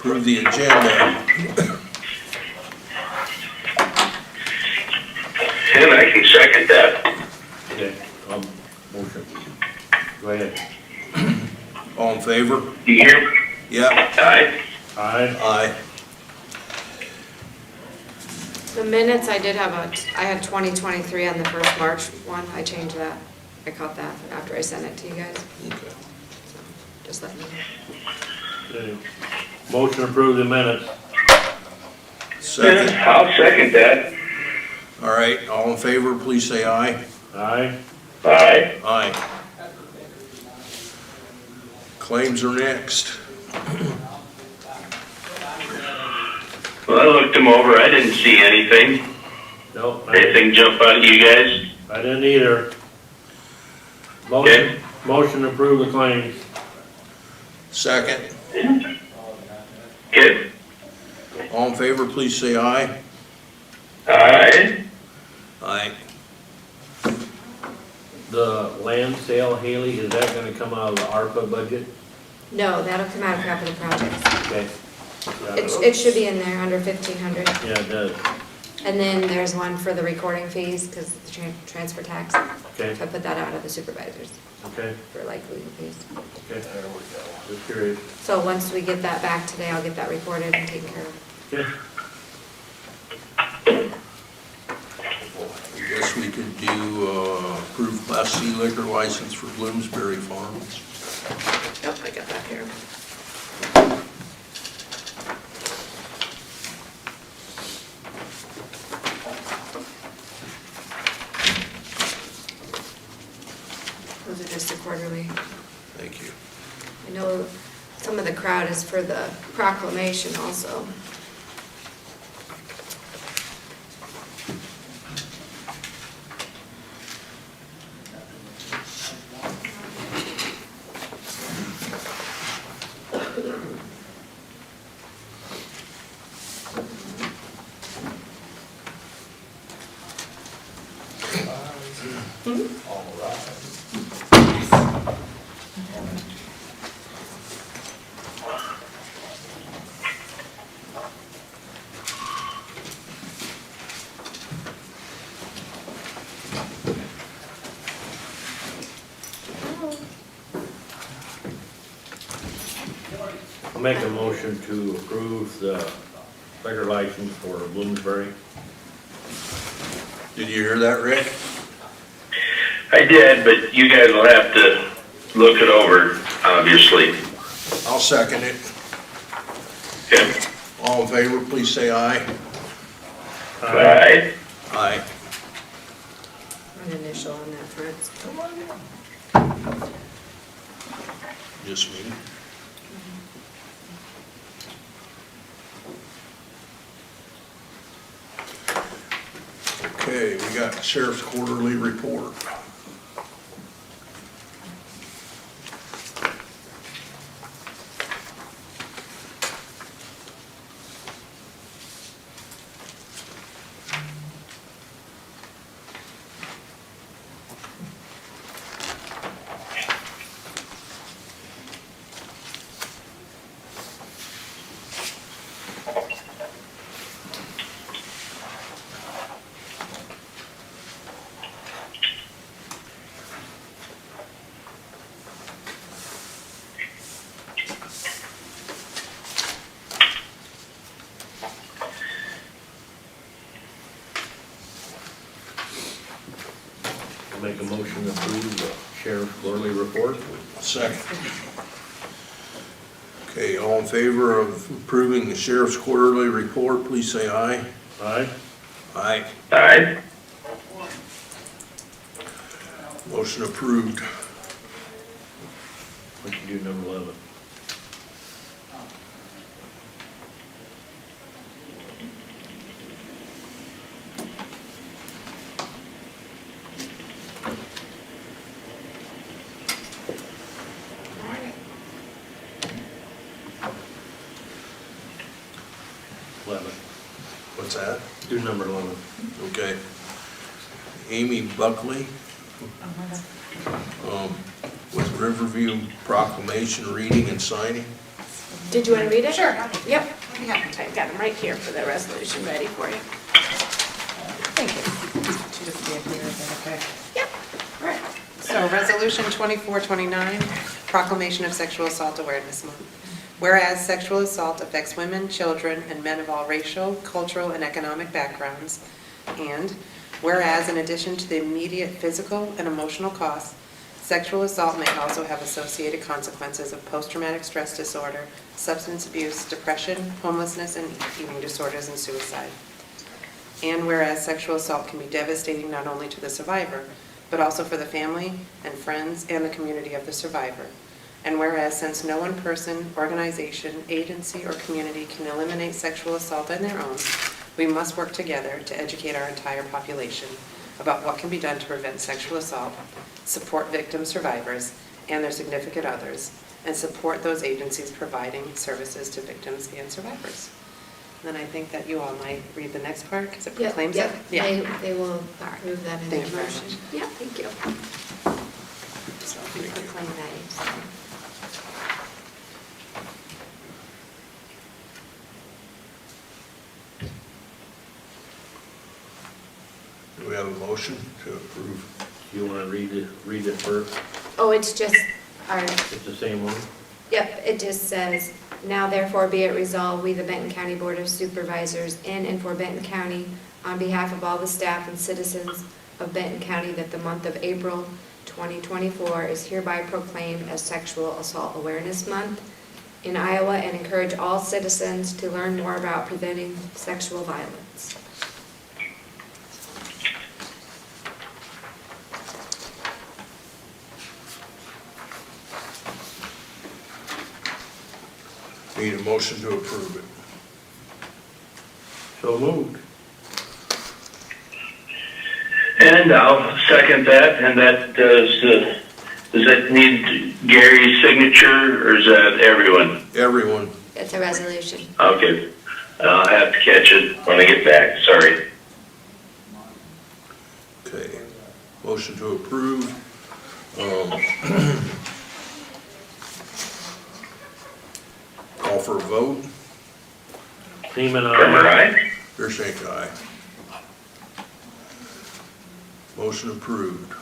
approve the agenda. And I can second that. Okay, motion. Go ahead. All in favor? Do you hear me? Yeah. Aye. Aye. Aye. The minutes, I had 2023 on the first March one, I changed that. I caught that after I sent it to you guys, Okay. just let me know. Okay. Motion to approve the minutes. Second. I'll second that. All right, all in favor, please say aye. Aye. Aye. Aye. Claims are next. Well, I looked them over. I didn't see anything. No, Anything jump out at you guys? I didn't either. Okay. Motion to approve the claims. Second. Good. All in favor, please say aye. Aye. Aye. The land sale, Haley, is that gonna come out of the ARPA budget? No, that'll come out of capital projects. Okay. It should be in there under 1,500. Yeah, it does. And then there's one for the recording fees, because the transfer tax. Okay. So I put that out of the supervisors Okay, for like legal fees. okay. There we go. Just curious. So once we get that back today, I'll get that recorded and taken care of. Okay. I guess we could do approved Class C liquor license for Bloomsbury Farms. Yep, I got that here. Those are just the quarterly. Thank you. I know some of the crowd is for the proclamation also. I'll make a motion to approve the liquor license for Bloomsbury. Did you hear that, Rick? I did, but you guys will have to look it over, obviously. I'll second it. Okay. All in favor, please say aye. Aye. Aye. An initial on that front. Just me. Okay, we got Sheriff's Quarterly Report. I'll make a motion to approve the sheriff's quarterly report. Second. Okay, all in favor of approving the Sheriff's Quarterly Report, please say aye. Aye. Aye. Aye. Motion approved. What you do number 11? What's that? Do number 11. Okay. Amy Buckley. With Riverview proclamation reading and signing. Did you want to read it? Sure. Yep. Yeah, I've got them right here for the resolution ready for you. Thank you. Should just be up here, is that okay? Yep. All right. So Resolution 2429, Proclamation of Sexual Assault Awareness Month. Whereas sexual assault affects women, children, and men of all racial, cultural, and economic backgrounds, and whereas in addition to the immediate physical and emotional costs, sexual assault may also have associated consequences of post-traumatic stress disorder, substance abuse, depression, homelessness, and eating disorders and suicide. And whereas sexual assault can be devastating not only to the survivor, but also for the family and friends and the community of the survivor. And whereas since no one person, organization, agency, or community can eliminate sexual assault on their own, we must work together to educate our entire population about what can be done to prevent sexual assault, support victim survivors and their significant others, and support those agencies providing services to victims and survivors. And then I think that you all might read the next part because it proclaims it. They will approve that in their Thank you very motion. much. Yeah, thank you. So if we proclaim that. so. Do we have a motion to approve? You wanna read it first? Oh, it's just, our, It's the same one? yep, it just says, now therefore be it resolved, we the Benton County Board of Supervisors in and for Benton County, on behalf of all the staff and citizens of Benton County, that the month of April 2024 is hereby proclaimed as Sexual Assault Awareness Month in Iowa, and encourage all citizens to learn more about preventing sexual violence. Need a motion to approve it. So moved. And I'll second that, and that does that need Gary's signature, or is that everyone? Everyone, It's a resolution. Okay, I'll have to catch it when I get back, sorry. okay. Motion to approve. Call for a vote. Seaman, Primer, aye. aye? Beershank, aye. Motion approved.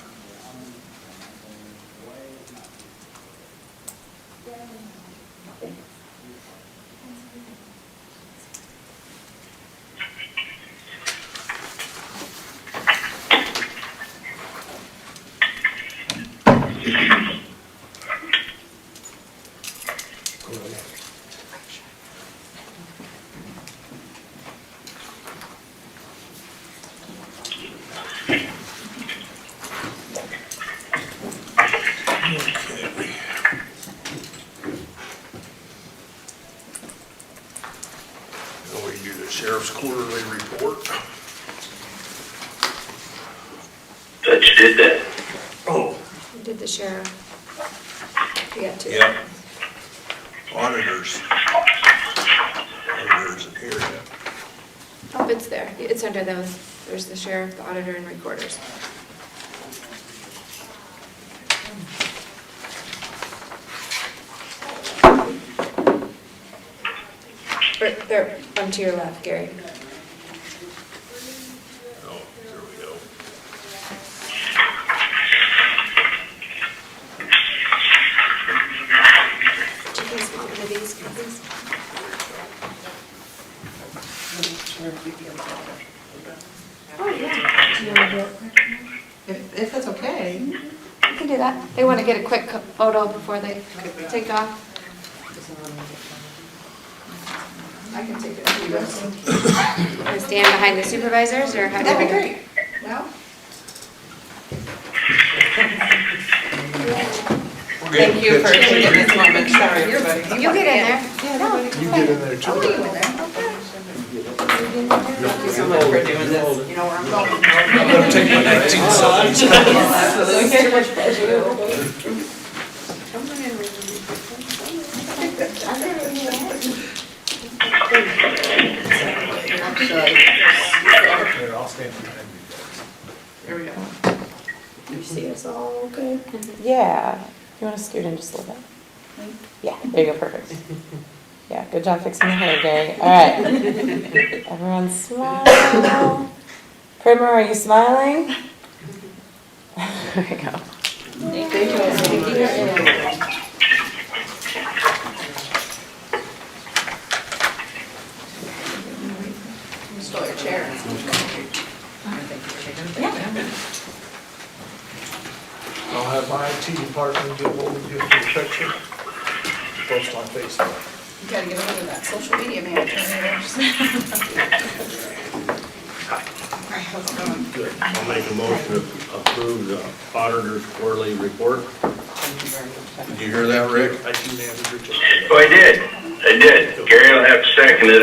Now we do the sheriff's quarterly report. Thought you did that. Oh. We did the sheriff. We got two. Yep. Auditors. Auditors in here. Oh, it's there. It's under those. There's the sheriff, the auditor, and recorders. They're one to your left, Gary. Oh, there we go. Do you guys want one of these copies? Oh, yeah. Do you want to do it? If that's okay. You can do that. They want to get a quick photo before they take off. I can take it. You guys. Want to stand behind the supervisors, or how do That'd we be go? great. Well, thank you for taking this moment. Sorry, everybody. You get in there. You get in there too. I'll leave it there. Thank you so much for doing this. You know where I'm going. I'm gonna take my 19 selfies. Here, I'll stand behind you guys. Here we go. You see us all good? Yeah. You want to scoot in just a little bit? Yeah, there you go, perfect. Yeah, good job fixing the hair, Gary. All right. Everyone smile. Primer, are you smiling? There we go. Stole your chair. I'll have my IT department get what we get for the picture. Post on Facebook. You gotta get rid of that social media manager. Hi, how's it going? Good. I'll make a motion to approve the auditor's quarterly report. Did you hear that, Rick? IT manager took Oh, I did. Gary will have to second it,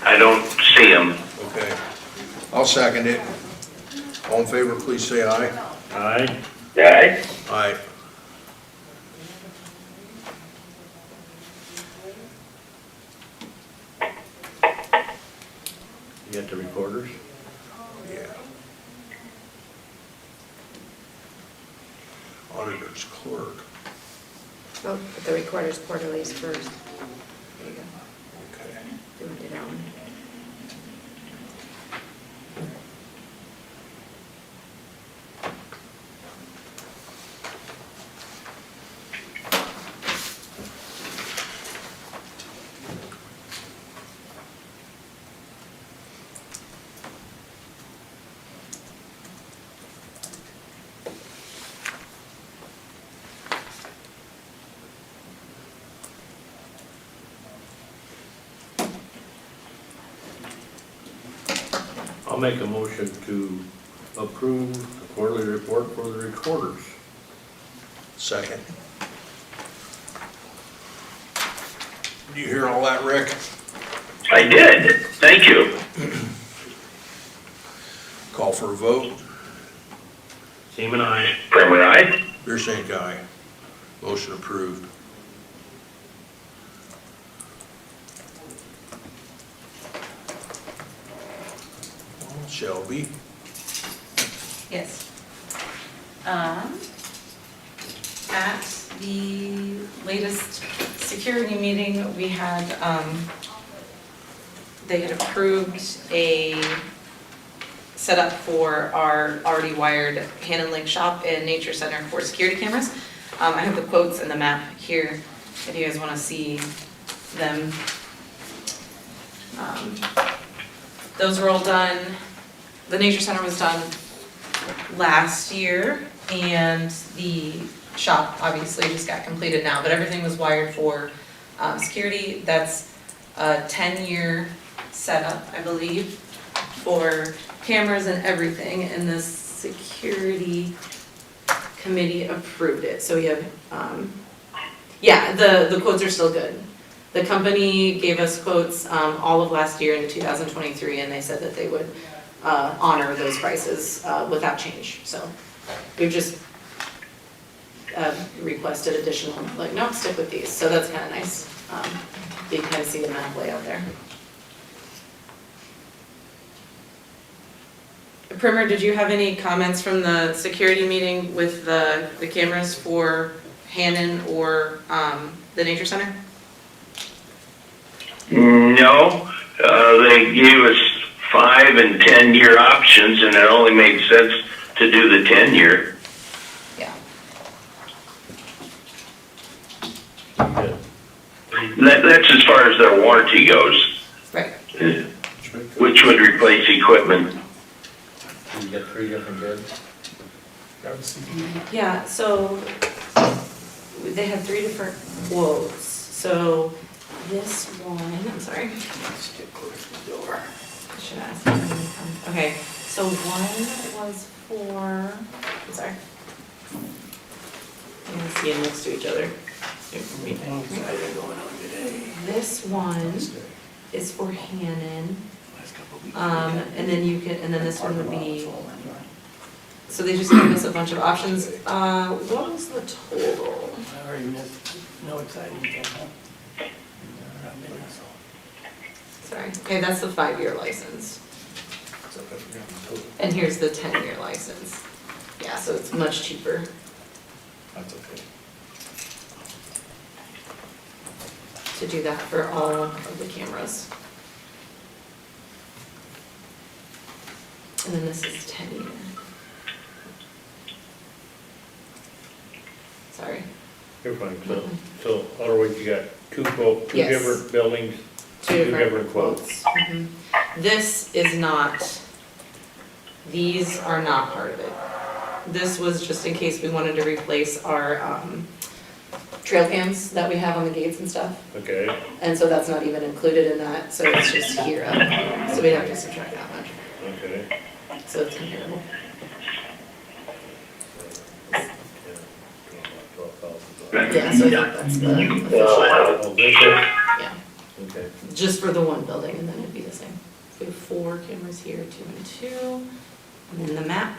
I don't see him. Okay. I'll second it. All in favor, please say aye. Aye. Aye? Aye. You got the recorders? Yeah. Auditor's clerk. Oh, but the recorder's quarterlies first. There you go. Okay. Doing it on. I'll make a motion to approve the quarterly report for the recorders. Second. Did you hear all that, Rick? I did, thank you. Call for a vote. Seaman, aye. Primer, aye? Beer St. Guy. Motion approved. Shelby. Yes. At the latest security meeting, we had, they had approved a setup for our already wired Hannon Lake Shop and Nature Center for security cameras. I have the quotes and the map here if you guys want to see them. Those were all done. The Nature Center was done last year, and the shop obviously just got completed now, but everything was wired for security. That's a 10-year setup, I believe, for cameras and everything, and the security committee approved it. So we have, yeah, the quotes are still good. The company gave us quotes all of last year in 2023, and they said that they would honor those prices without change. So we've just requested additional, like, no, stick with these. So that's kind of nice. You can kind of see the map layout there. Primer, did you have any comments from the security meeting with the cameras for Hannon or the Nature Center? No, they gave us 5 and 10-year options, and it only made sense to do the 10-year. Yeah. Good. That's as far as their warranty goes, Right. which would replace equipment. You got 3 different bids? Yeah, so they had 3 different quotes. So this one, I'm sorry. Let's get close to the door. I should ask you when you come. Okay, so one was for, I'm sorry. I'm gonna see them next to each other. This one is for Hannon. And then you can, and then this one would be, so they just gave us a bunch of options. What was the total? Sorry, okay, that's the 5-year license. And here's the 10-year license. Yeah, so it's much cheaper. That's okay. to do that for all of the cameras. And then this is 10-year. Sorry. You're fine, so, otherwise you got two Yes. different buildings, two different quotes. Mhm. This is not, these are not part of it. This was just in case we wanted to replace our, trail cams that we have on the gates and stuff. Okay, And so that's not even included in that, so it's just here up. So we'd have to subtract that much, okay. so it's comparable. Yeah, so I think that's the official, Oh, this is, yeah, okay. just for the one building, and then it'd be the same. We have 4 cameras here, 2 and 2, and then the map.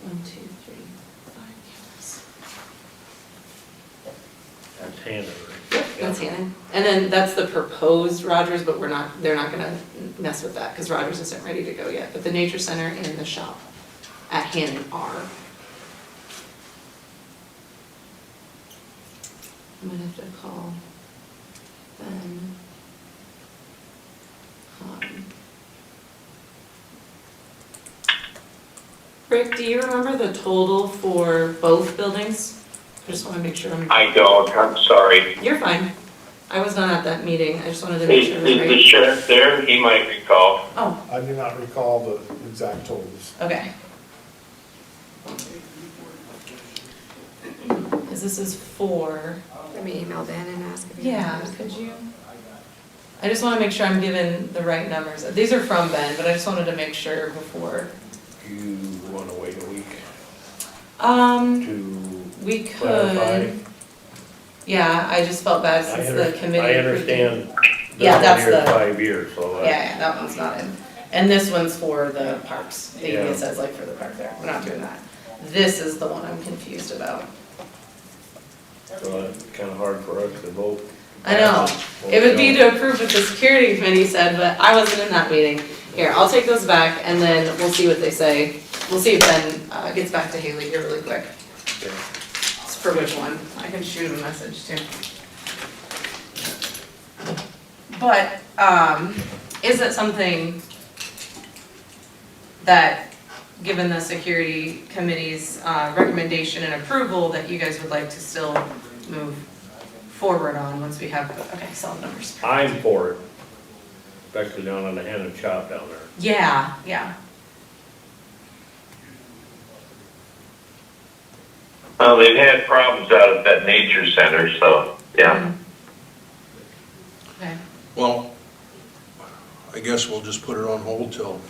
1, 2, 3, 5 cameras. That's Hannah, right? Yep, that's Hannon. And then that's the proposed Rogers, but they're not gonna mess with that, because Rogers isn't ready to go yet. But the nature center and the shop at Hannon are. I'm gonna have to call Ben. Rick, do you remember the total for both buildings? I just wanna make sure I don't, I'm sorry. You're fine. I was not at that meeting. I just wanted to make Is sure it was the right. sheriff there? He might recall. Oh, I do not recall the exact totals. okay. Because this is 4. Let me email Ben and ask if he Yeah, knows. could you? I just want to make sure I'm giving the right numbers. These are from Ben, but I just wanted to make sure before. You wanna wait a week to We clarify? could. Yeah, I just felt bad since the committee. I understand. Yeah, that's This one the- here's 5 years, so. Yeah, that one's not in. And this one's for the parks. It Yeah. even says like for the park there. We're not doing that. This is the one I'm confused about. So it's kinda hard for us to vote. I know. It would be to approve what the security committee said, but I wasn't in that meeting. Here, I'll take those back and then we'll see what they say. We'll see if Ben gets back to Haley here really quick. Okay. It's for which one? I can shoot him a message too. But, is it something that, given the security committee's recommendation and approval, that you guys would like to still move forward on once we have, okay, solid numbers? I'm for it, especially down on the Hannah shop down there. Yeah, yeah. Well, they've had problems out at that nature center, so, yeah. Okay. Well, I guess we'll just put it on hold till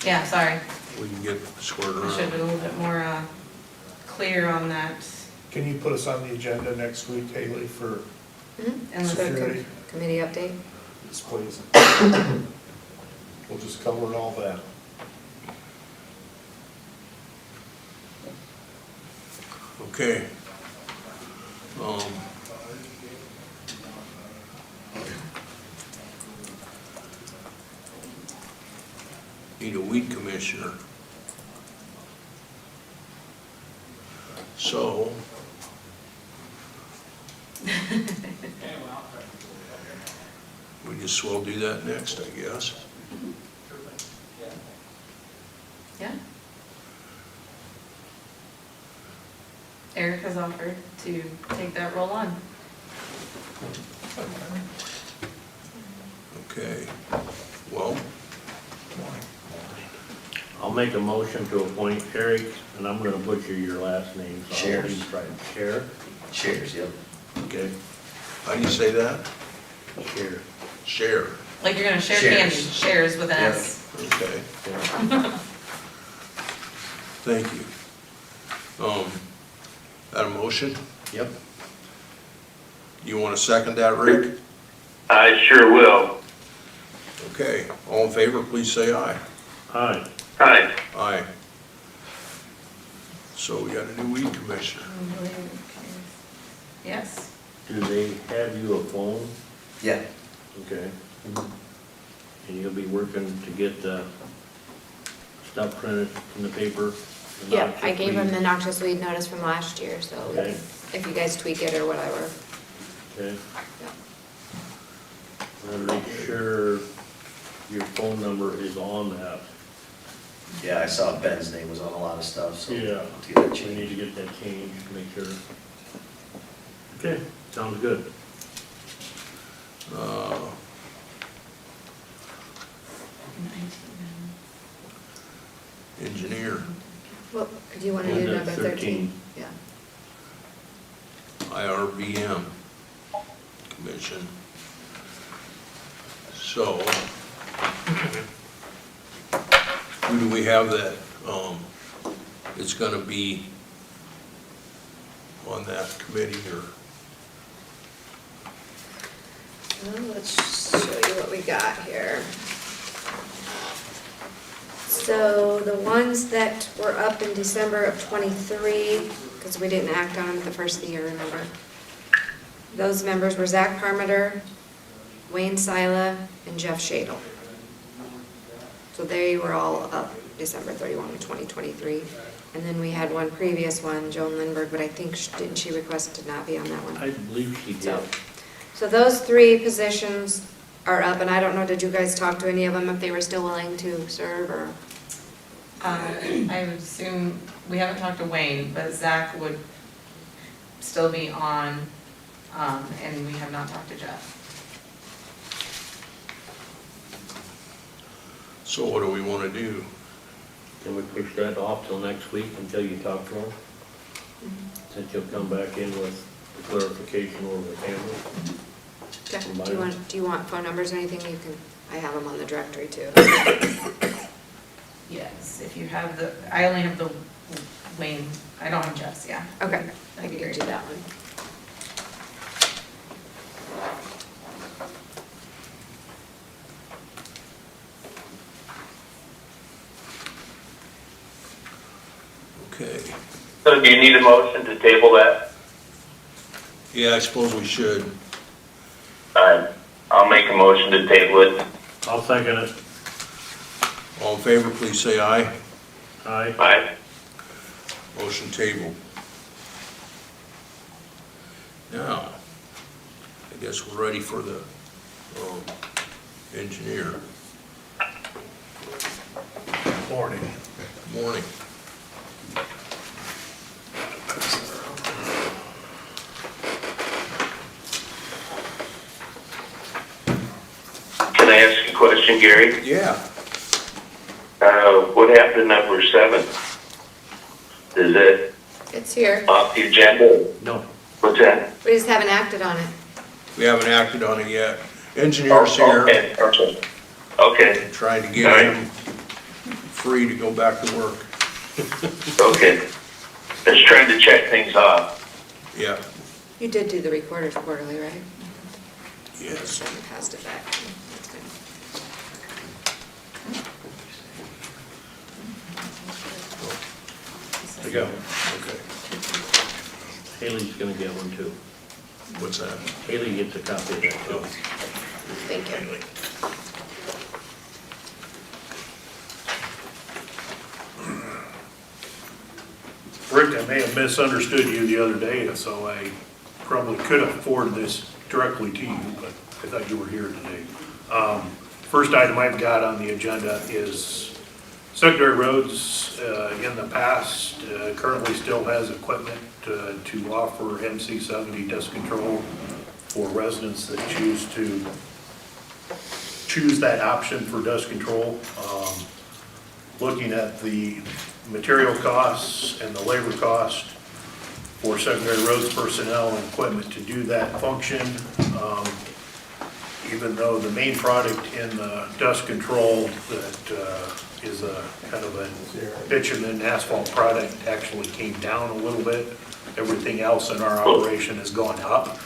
Yeah, sorry. we can get squared I should have around. been a little bit more clear on that. Can you put us on the agenda next week, Haley, for And let's- security? Committee update? Yes, please. We'll just cover all that. Okay. Need a weed commissioner. So. We just will do that next, I guess. Yeah. Eric has offered to take that role on. Okay, well, I'll make a motion to appoint Eric, and I'm gonna butcher your last name, so I'll Shares. leave right. Share? Shares, yep. Okay, how do you say that? share. Share, Like you're gonna share Shares. candy, shares with an Yeah. S. okay, Yeah. thank you. That a motion? Yep. You want to second that, Rick? I sure will. Okay, all in favor, please say aye. Aye. Hi. Aye. So we got a new weed commissioner. Yes. Do they have you a phone? Yeah. Okay. And you'll be working to get the stuff printed in the paper? Yep, I noxious gave him weed. the noxious weed notice from last year, so we Okay. can- if you guys tweak it or whatever. Okay. Yeah. And make sure your phone number is on that. Yeah, I saw Ben's name was on a lot of stuff, so. Yeah, to get that we changed. need to get that changed, make sure. Okay, sounds good. Engineer, Well, do you want to do And, number 13? Yeah. IRBM Commission. So, who do we have that, it's gonna be on that committee, or? Well, let's show you what we got here. So the ones that were up in December of '23, because we didn't act on them at the first of the year, remember? Those members were Zach Parmenter, Wayne Sila, and Jeff Shadle. So they were all up December 31 of 2023. And then we had one previous one, Joan Lindberg, but I think, didn't she request to not be on that one? I believe she did. So those 3 positions are up, and I don't know, did you guys talk to any of them if they were still willing to serve, or? I would assume, we haven't talked to Wayne, but Zach would still be on, and we have not talked to Jeff. So what do we wanna do? Can we push that off till next week until you talk to him? Since you'll come back in with the clarification over the camera. Okay. Do you want phone numbers or anything? You can, I have them on the directory too. Yes, if you have the, I only have the Wayne, I don't have Jeff's, yeah. Okay, I That'd be can great. do that one. Okay, So do you need a motion to table that? yeah, I suppose we should. I'll make a motion to table it. I'll second it. All in favor, please say aye. Aye. Aye. Motion table. Now, I guess we're ready for the engineer. Morning. Morning. Can I ask a question, Gary? Yeah. What happened to number 7? Is it It's here. off the agenda? No, What's that? We just haven't acted on it. We haven't acted on it yet. Engineer's here, Okay, trying to get him free to go back to work. okay. Just trying to check things off. Yeah, You did do the recorders quarterly, right? yes. I passed it back. That's good. there you go. Okay. Haley's gonna get one too. What's that? Haley gets a copy of that too. Thank you. Rick, I may have misunderstood you the other day, so I probably could have forwarded this directly to you, but I thought you were here today. First item I've got on the agenda is secondary roads, in the past, currently still has equipment to offer MC70 dust control for residents that choose that option for dust control. Looking at the material costs and the labor cost for secondary roads personnel and equipment to do that function. Even though the main product in the dust control that is a kind of a bitumen asphalt product actually came down a little bit. Everything else in our operation has gone up.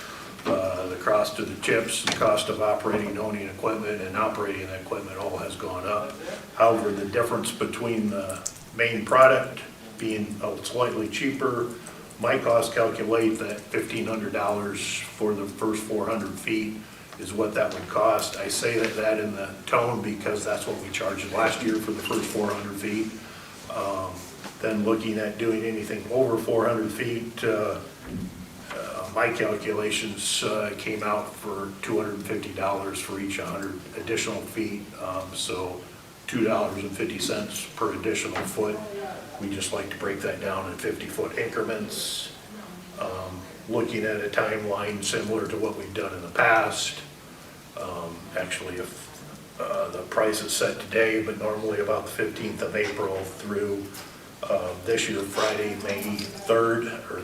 The cost of the chips, the cost of operating, owning equipment, and operating the equipment all has gone up. However, the difference between the main product being slightly cheaper, my cost calculate that $1,500 for the first 400 feet is what that would cost. I say that in the tone because that's what we charged last year for the first 400 feet. Then looking at doing anything over 400 feet, my calculations came out for $250 for each 100 additional feet, so $2.50 per additional foot. We just like to break that down in 50-foot increments. Looking at a timeline similar to what we've done in the past. Actually, if the price is set today, but normally about the 15th of April through this year, Friday, May 3rd, or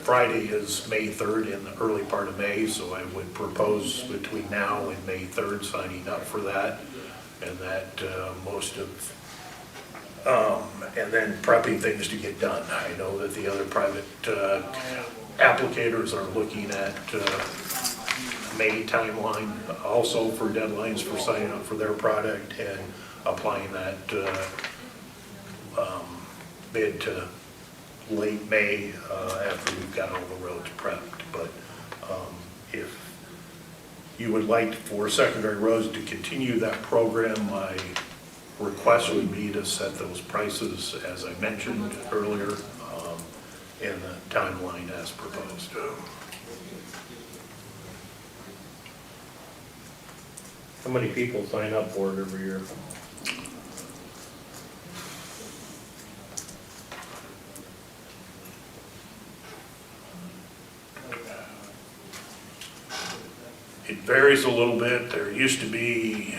Friday is May 3rd in the early part of May, so I would propose between now and May 3rd signing up for that, and that and then prepping things to get done. I know that the other private applicators are looking at May timeline also for deadlines for signing up for their product and applying that bid to late May after we've got all the roads prepped. But if you would like for secondary roads to continue that program, my request would be to set those prices as I mentioned earlier in the timeline as proposed. How many people sign up for it every year? It varies a little bit. There used to be,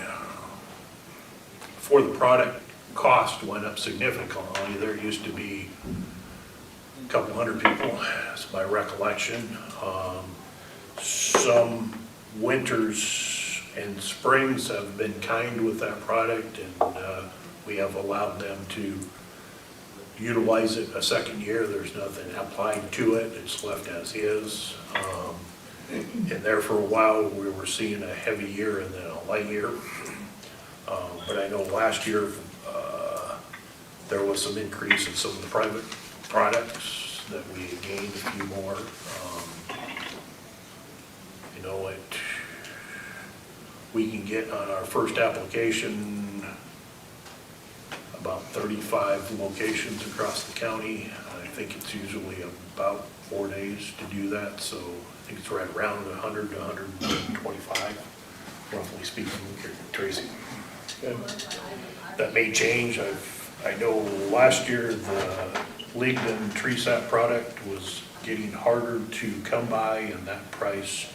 before the product cost went up significantly, there used to be a couple hundred people, that's my recollection. Some winters and springs have been kind with that product, and we have allowed them to utilize it a second year. There's nothing applied to it, it's left as is. And there for a while, we were seeing a heavy year and then a light year. But I know last year, there was some increase in some of the private products that we gained a few more. You know, we can get on our first application about 35 locations across the county. I think it's usually about 4 days to do that, so I think it's right around 100 to 125, roughly speaking, Tracy. That may change. I know last year the Leagman tree sap product was getting harder to come by, and that price,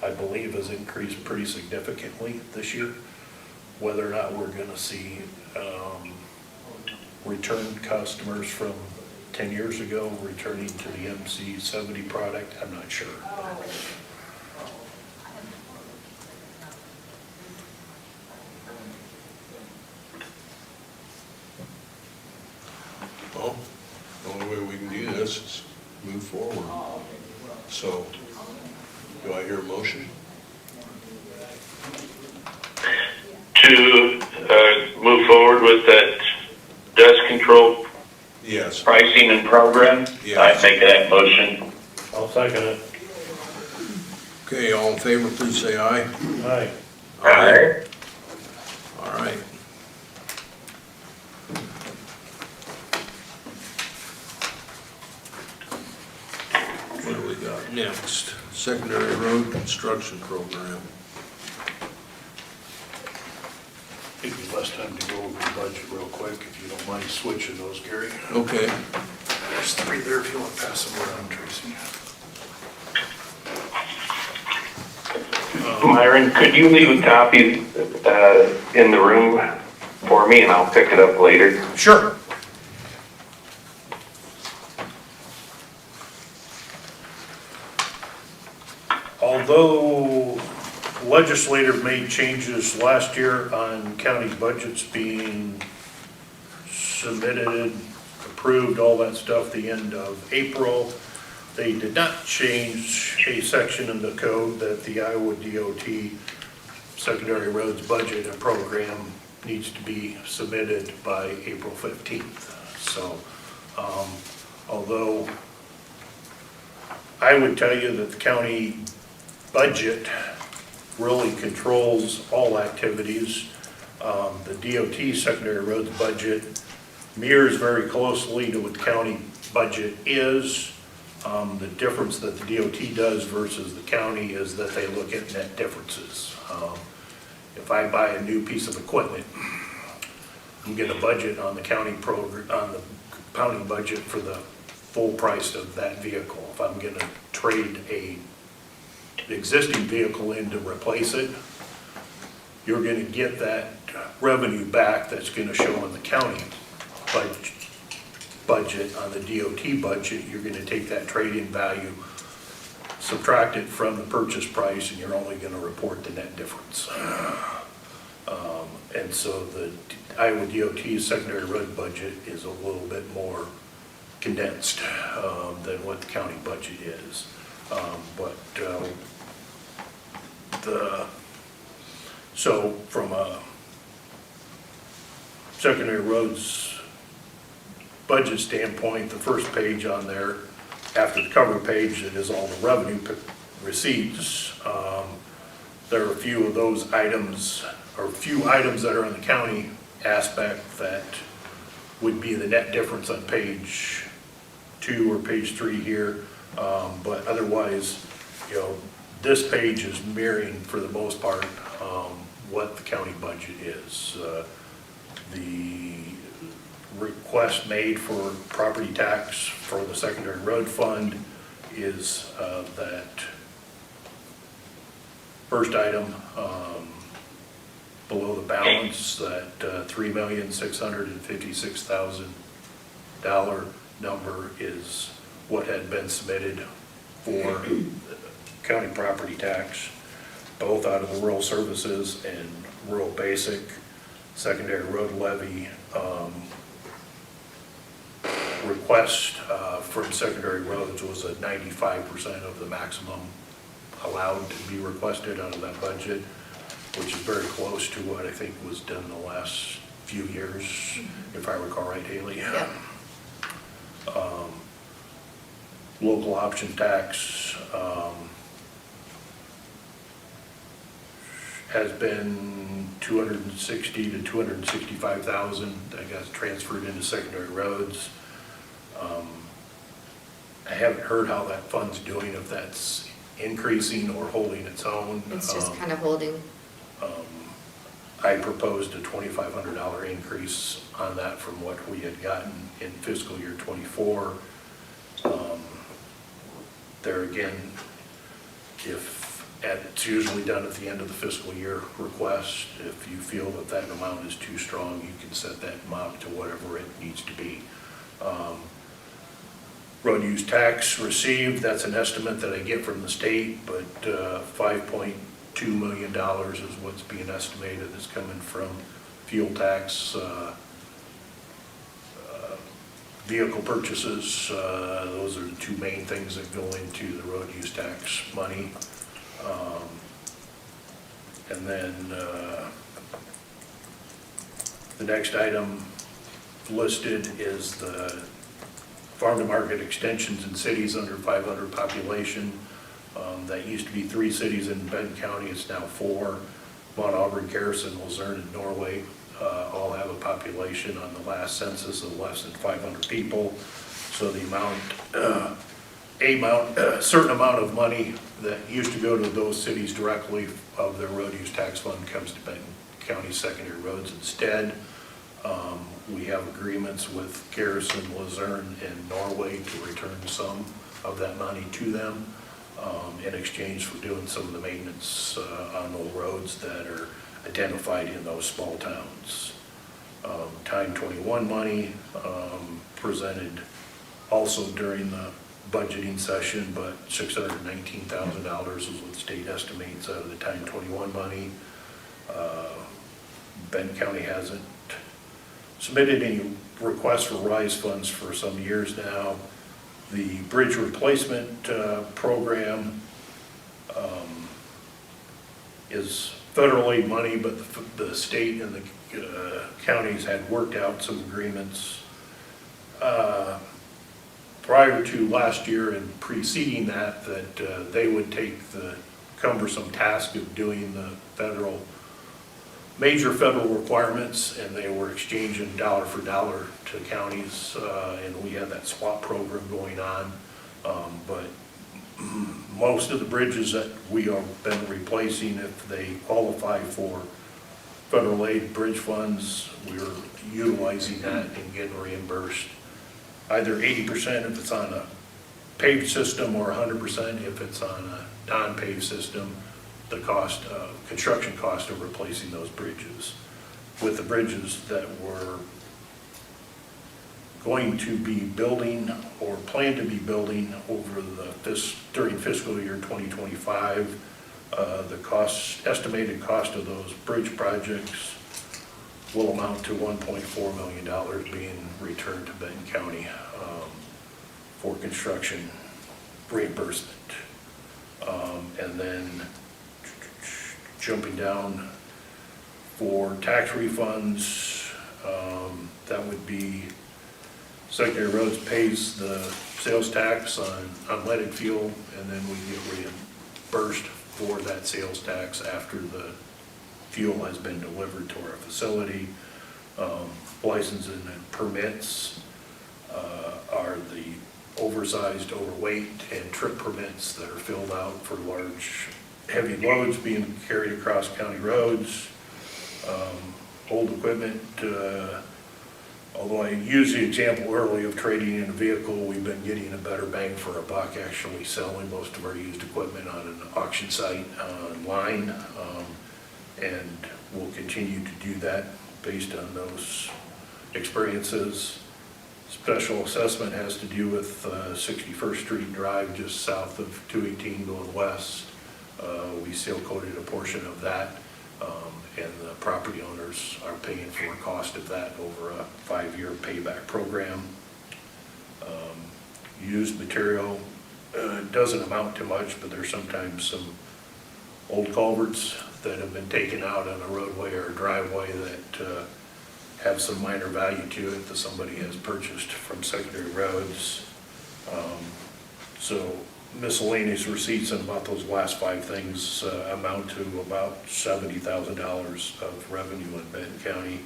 I believe, has increased pretty significantly this year. Whether or not we're going to see return customers from 10 years ago returning to the MC70 product, I'm not sure. Well, the only way we can do this is move forward. So, do I hear a motion? To move forward with that dust control Yes. pricing and program? Yeah. I make that motion. I'll second it. Okay, all in favor, please say aye. Aye. Aye. All right. What do we got next? Secondary road construction program. It'd be less time to go over the budget real quick, if you don't mind switching those, Gary. Okay. There's 3 there if you want to pass them around, Tracy. Myron, could you leave a copy in the room for me, and I'll pick it up later? Sure. Although legislative made changes last year on county budgets being submitted, approved, all that stuff, the end of April, they did not change a section in the code that the Iowa DOT secondary roads budget and program needs to be submitted by April 15th. So, although I would tell you that the county budget really controls all activities, the DOT secondary roads budget mirrors very closely to what the county budget is. The difference that the DOT does versus the county is that they look at net differences. If I buy a new piece of equipment, you get a budget on the county program, on the county budget for the full price of that vehicle. If I'm gonna trade a existing vehicle in to replace it, you're gonna get that revenue back that's gonna show in the county budget. On the DOT budget, you're gonna take that trade-in value, subtract it from the purchase price, and you're only gonna report the net difference. And so the Iowa DOT's secondary road budget is a little bit more condensed than what the county budget is. So from a secondary roads budget standpoint, the first page on there, after the cover page, it is all the revenue receipts. There are a few of those items, or a few items that are in the county aspect that would be the net difference on page 2 or page 3 here. But otherwise, this page is mirroring for the most part what the county budget is. The request made for property tax for the secondary road fund is that first item below the balance, that $3,656,000 number is what had been submitted for county property tax, both out of the rural services and rural basic. Secondary road levy request from secondary roads was at 95% of the maximum allowed to be requested out of that budget, which is very close to what I think was done in the last few years, if I recall right, Haley. Yeah. Local option tax has been 260 to 265,000 that got transferred into secondary roads. I haven't heard how that fund's doing, if that's increasing or holding its own. It's just kind of holding. I proposed a $2,500 increase on that from what we had gotten in fiscal year '24. There again, it's usually done at the end of the fiscal year request. If you feel that that amount is too strong, you can set that amount to whatever it needs to be. Road use tax received, that's an estimate that I get from the state, but $5.2 million is what's being estimated is coming from fuel tax, vehicle purchases. Those are the two main things that go into the road use tax money. And then the next item listed is the farm to market extensions in cities under 500 population. That used to be 3 cities in Benton County, it's now 4. Mount Auburn, Garrison, Luzerne, and Norway all have a population on the last census of less than 500 people. So the certain amount of money that used to go to those cities directly of their road use tax fund comes to Benton County secondary roads instead. We have agreements with Garrison, Luzerne, and Norway to return some of that money to them in exchange for doing some of the maintenance on those roads that are identified in those small towns. Time 21 money presented also during the budgeting session, but $619,000 is what the state estimates out of the Time 21 money. Benton County hasn't submitted any requests for RISE funds for some years now. The bridge replacement program is federal aid money, but the state and the counties had worked out some agreements prior to last year and preceding that they would take the cumbersome task of doing the federal major federal requirements, and they were exchanging dollar for dollar to counties, and we had that swap program going on. But most of the bridges that we have been replacing, if they qualify for federal aid bridge funds, we're utilizing that and getting reimbursed either 80% if it's on a paved system or 100% if it's on a non-paved system, the cost, construction cost of replacing those bridges. With the bridges that we're going to be building or plan to be building over during fiscal year 2025, the estimated cost of those bridge projects will amount to $1.4 million being returned to Benton County for construction reimbursement. And then jumping down for tax refunds, that would be Secondary Roads pays the sales tax on unleaded fuel, and then we get reimbursed for that sales tax after the fuel has been delivered to our facility. Licenses and permits are the oversized, overweight, and trip permits that are filled out for large, heavy loads being carried across county roads. Old equipment, although I used the example earlier of trading in a vehicle, we've been getting a better bang for a buck actually selling most of our used equipment on an auction site online. And we'll continue to do that based on those experiences. Special assessment has to do with 61st Street Drive just south of 218 going west. We seal coated a portion of that, and the property owners are paying for the cost of that over a 5-year payback program. Used material doesn't amount to much, but there's sometimes some old culverts that have been taken out on a roadway or a driveway that have some minor value to it that somebody has purchased from Secondary Roads. So miscellaneous receipts and about those last 5 things amount to about $70,000 of revenue in Benton County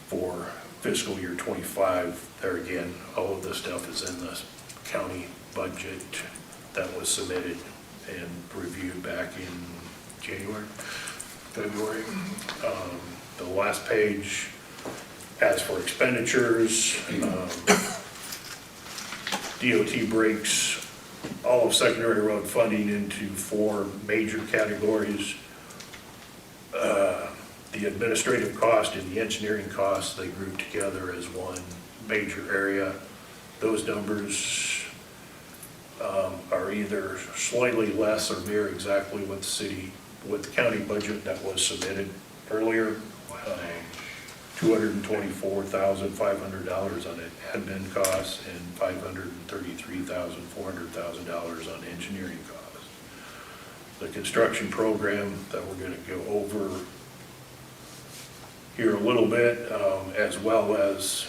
for fiscal year 25. There again, all of this stuff is in the county budget that was submitted and reviewed back in January, February. The last page, as for expenditures, DOT breaks all of secondary road funding into 4 major categories. The administrative cost and the engineering costs, they group together as one major area. Those numbers are either slightly less or mirror exactly what the county budget that was submitted earlier. $224,500 on admin costs and $533,400 on engineering costs. The construction program that we're going to go over here a little bit, as well as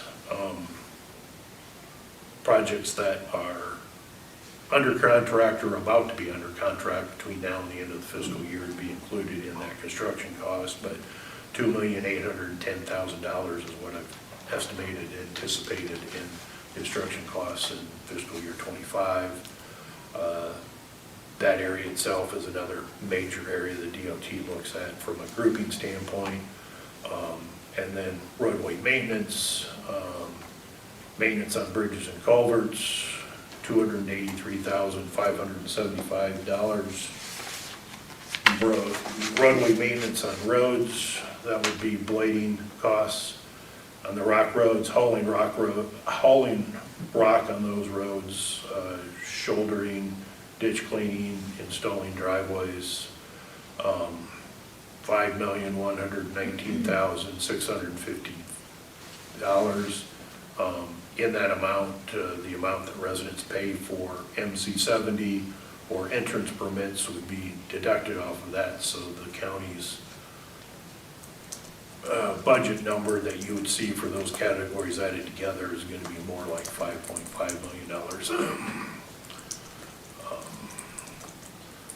projects that are under contract or about to be under contract between now and the end of the fiscal year to be included in that construction cost, but $2,810,000 is what I've estimated, anticipated in construction costs in fiscal year 25. That area itself is another major area the DOT looks at from a grouping standpoint. And then roadway maintenance, maintenance on bridges and culverts, $283,575. Roadway maintenance on roads, that would be blading costs on the rock roads, hauling rock on those roads, shouldering, ditch cleaning, installing driveways. $5,119,650. In that amount, the amount that residents pay for MC70 or entrance permits would be deducted off of that, so the county's budget number that you would see for those categories added together is going to be more like $5.5 million.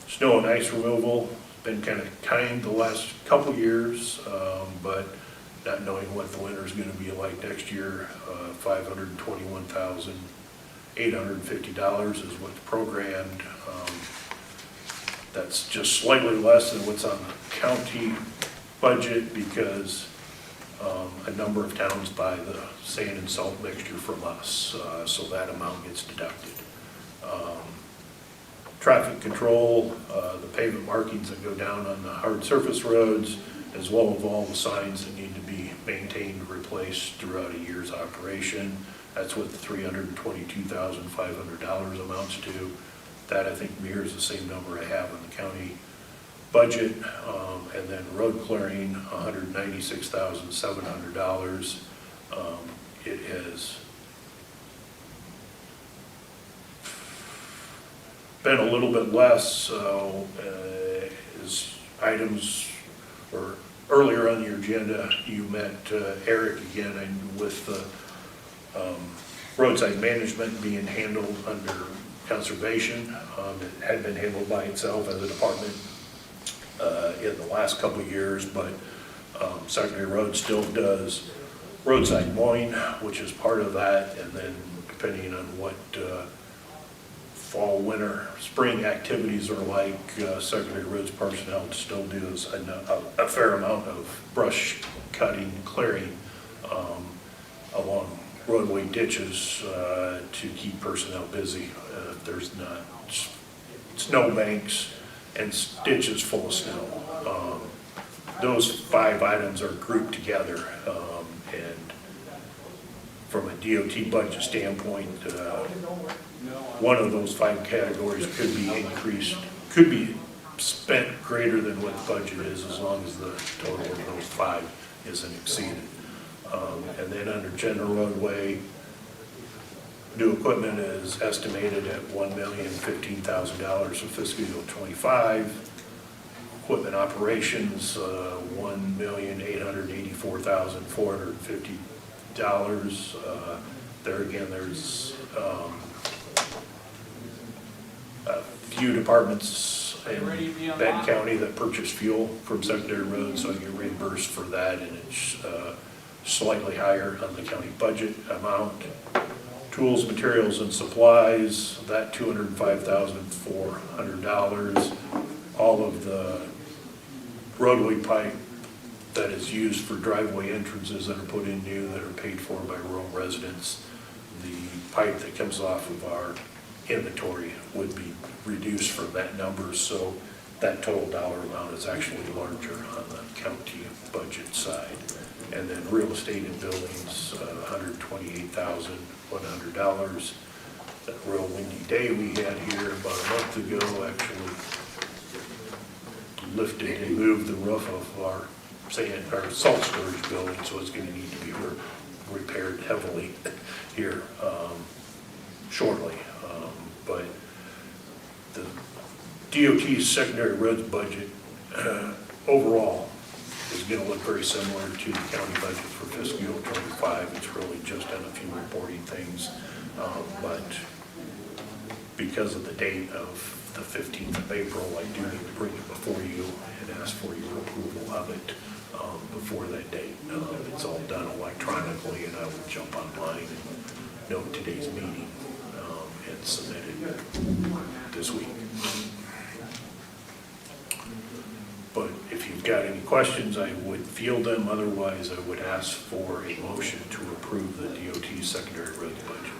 Snow and ice removal, been kind of kind the last couple years, but not knowing what the winter's gonna be like next year, $521,850 is what's programmed. That's just slightly less than what's on the county budget because a number of towns buy the sand and salt mixture from us, so that amount gets deducted. Traffic control, the pavement markings that go down on the hard surface roads, as well as all the signs that need to be maintained, replaced throughout a year's operation. That's what the $322,500 amounts to. That, I think, mirrors the same number I have in the county budget. And then road clearing, $196,700. It has been a little bit less, as items, or earlier on your agenda, you met Eric again, and with the roadside management being handled under conservation. It had been handled by itself as a department in the last couple of years, but Secondary Road still does roadside mowing, which is part of that, and then depending on what fall, winter, spring activities are like, Secondary Roads personnel still does a fair amount of brush cutting, clearing along roadway ditches to keep personnel busy. If there's not snow banks and ditches full of snow. Those 5 items are grouped together, and from a DOT budget standpoint, one of those 5 categories could be increased, could be spent greater than what the budget is, as long as the total of those 5 isn't exceeded. And then under general roadway, new equipment is estimated at $1,015,000 for fiscal year '25. Equipment operations, $1,884,450. There again, there's a few departments in Benton County that purchase fuel from secondary roads, so I get reimbursed for that, and it's slightly higher on the county budget amount. Tools, materials, and supplies, that $205,400. All of the roadway pipe that is used for driveway entrances that are put in new, that are paid for by rural residents, the pipe that comes off of our inventory would be reduced from that number, so that total dollar amount is actually larger on the county budget side. And then real estate and buildings, $128,100. That real windy day we had here about a month ago actually lifted and moved the roof of our salt storage building, so it's going to need to be repaired heavily here shortly. But the DOT's secondary roads budget overall is going to look very similar to the county budget for fiscal year '25. It's really just on a few reporting things, but because of the date of the 15th of April, I do need to bring it before you and ask for your approval of it before that date. It's all done electronically, and I will jump online and note today's meeting and submit it this week. But if you've got any questions, I would field them. Otherwise, I would ask for a motion to approve the DOT secondary roads budget.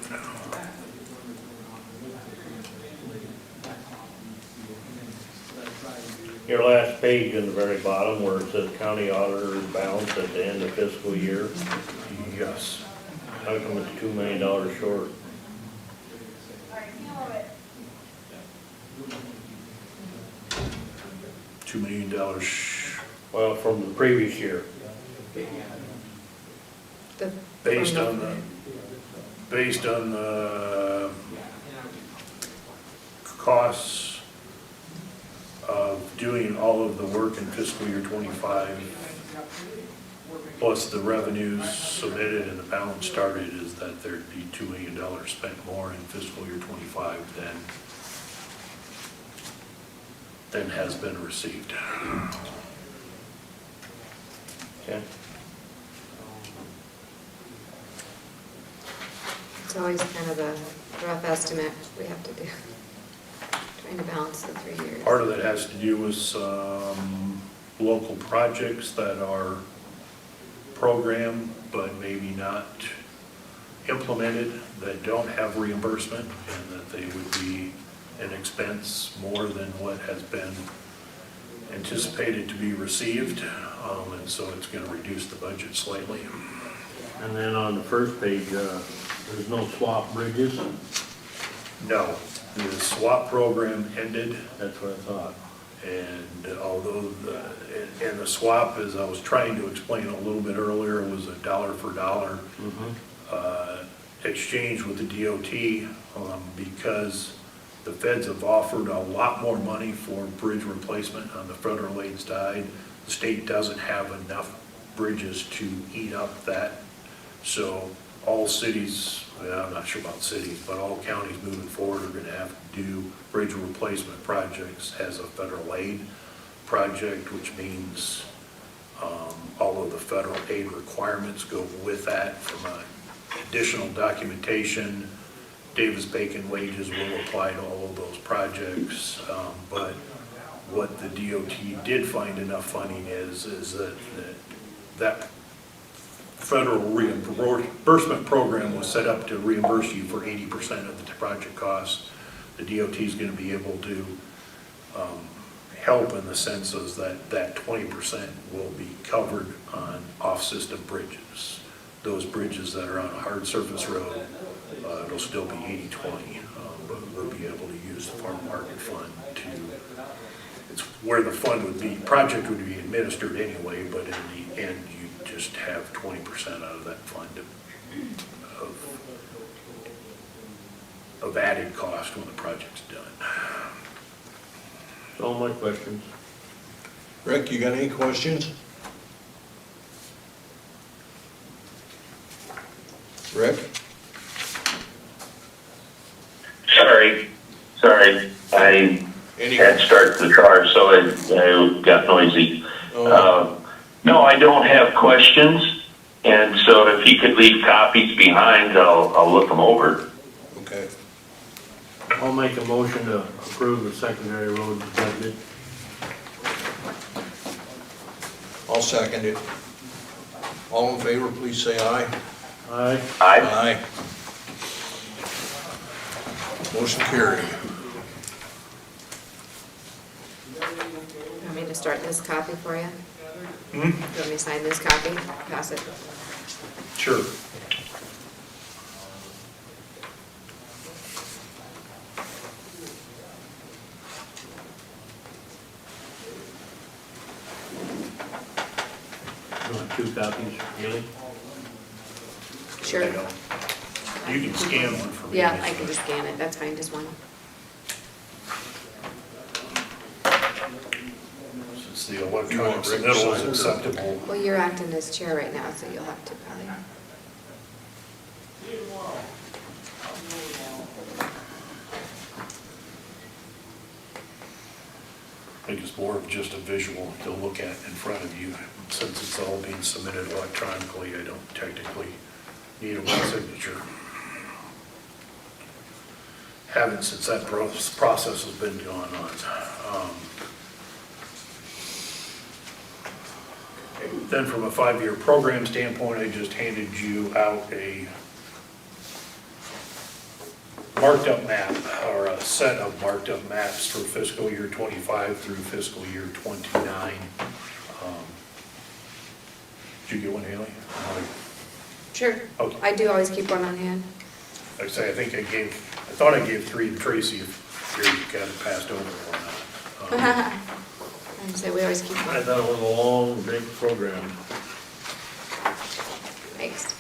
Your last page in the very bottom where it says county auditor's balance at the end of fiscal year, Yes. how come it's $2 million short? $2 million. Well, from the previous year. Based on the costs of doing all of the work in fiscal year '25, plus the revenues submitted and the balance started, is that there'd be $2 million spent more in fiscal year '25 than than has been received. Okay. It's always kind of a rough estimate we have to do, trying to balance the 3 years. Part of that has to do with some local projects that are programmed, but maybe not implemented, that don't have reimbursement, and that they would be an expense more than what has been anticipated to be received, and so it's going to reduce the budget slightly. And then on the first page, there's no swap bridges? No, the SWAP program ended. That's what I thought. And although, and the swap, as I was trying to explain a little bit earlier, was a dollar for dollar exchange with the DOT, because the feds have offered a lot more money for bridge replacement on the federal aid side. The state doesn't have enough bridges to eat up that. So all cities, well, I'm not sure about cities, but all counties moving forward are gonna have to do bridge replacement projects as a federal aid project, which means all of the federal aid requirements go with that from additional documentation. Davis-Bacon wages will apply to all of those projects, but what the DOT did find enough funding is that federal reimbursement program was set up to reimburse you for 80% of the project costs. The DOT is going to be able to help in the sense is that 20% will be covered on off-system bridges. Those bridges that are on a hard surface road, it'll still be 80-20, but we'll be able to use the farm market fund to, it's where the fund would be, project would be administered anyway, but in the end, you just have 20% out of that fund of added cost when the project's done. That's all my questions. Rick, you got any questions? Rick? Sorry, I had to start the car, so I got noisy. No, I don't have questions, and so if he could leave copies behind, I'll look them over. Okay. I'll make a motion to approve the secondary road budget. I'll second it. All in favor, please say aye. Aye. Aye. Motion carried. Want me to start this copy for you? You want me to sign this copy? Pass it. Sure. You want 2 copies, really? Sure. You can scan one for me. Yeah, I can just scan it. That's fine, just one. Since the electronic submittal is acceptable. Well, you're acting as chair right now, so you'll have to probably. I think it's more of just a visual to look at in front of you. Since it's all being submitted electronically, I don't technically need a wet signature. Haven't since that process has been going on. Then from a 5-year program standpoint, I just handed you out a marked up map, or a set of marked up maps for fiscal year 25 through fiscal year 29. Did you get one, Haley? Sure. Okay. I do always keep one on hand. Like I say, I thought I gave 3 to Tracy, if you got it passed over or not. And so we always keep I one. thought it was a long, big program. Thanks.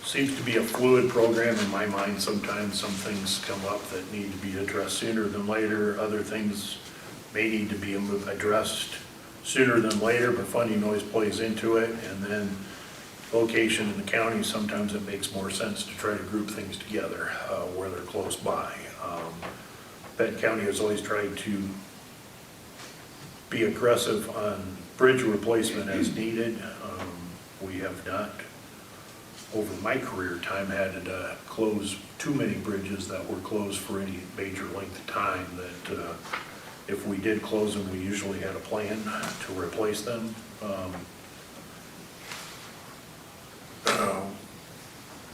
Seems to be a fluid program in my mind. Sometimes some things come up that need to be addressed sooner than later. Other things may need to be addressed sooner than later, but funding always plays into it. And then location in the county, sometimes it makes more sense to try to group things together where they're close by. Benton County has always tried to be aggressive on bridge replacement as needed. We have not, over my career time, had to close too many bridges that were closed for any major length of time, that if we did close them, we usually had a plan to replace them.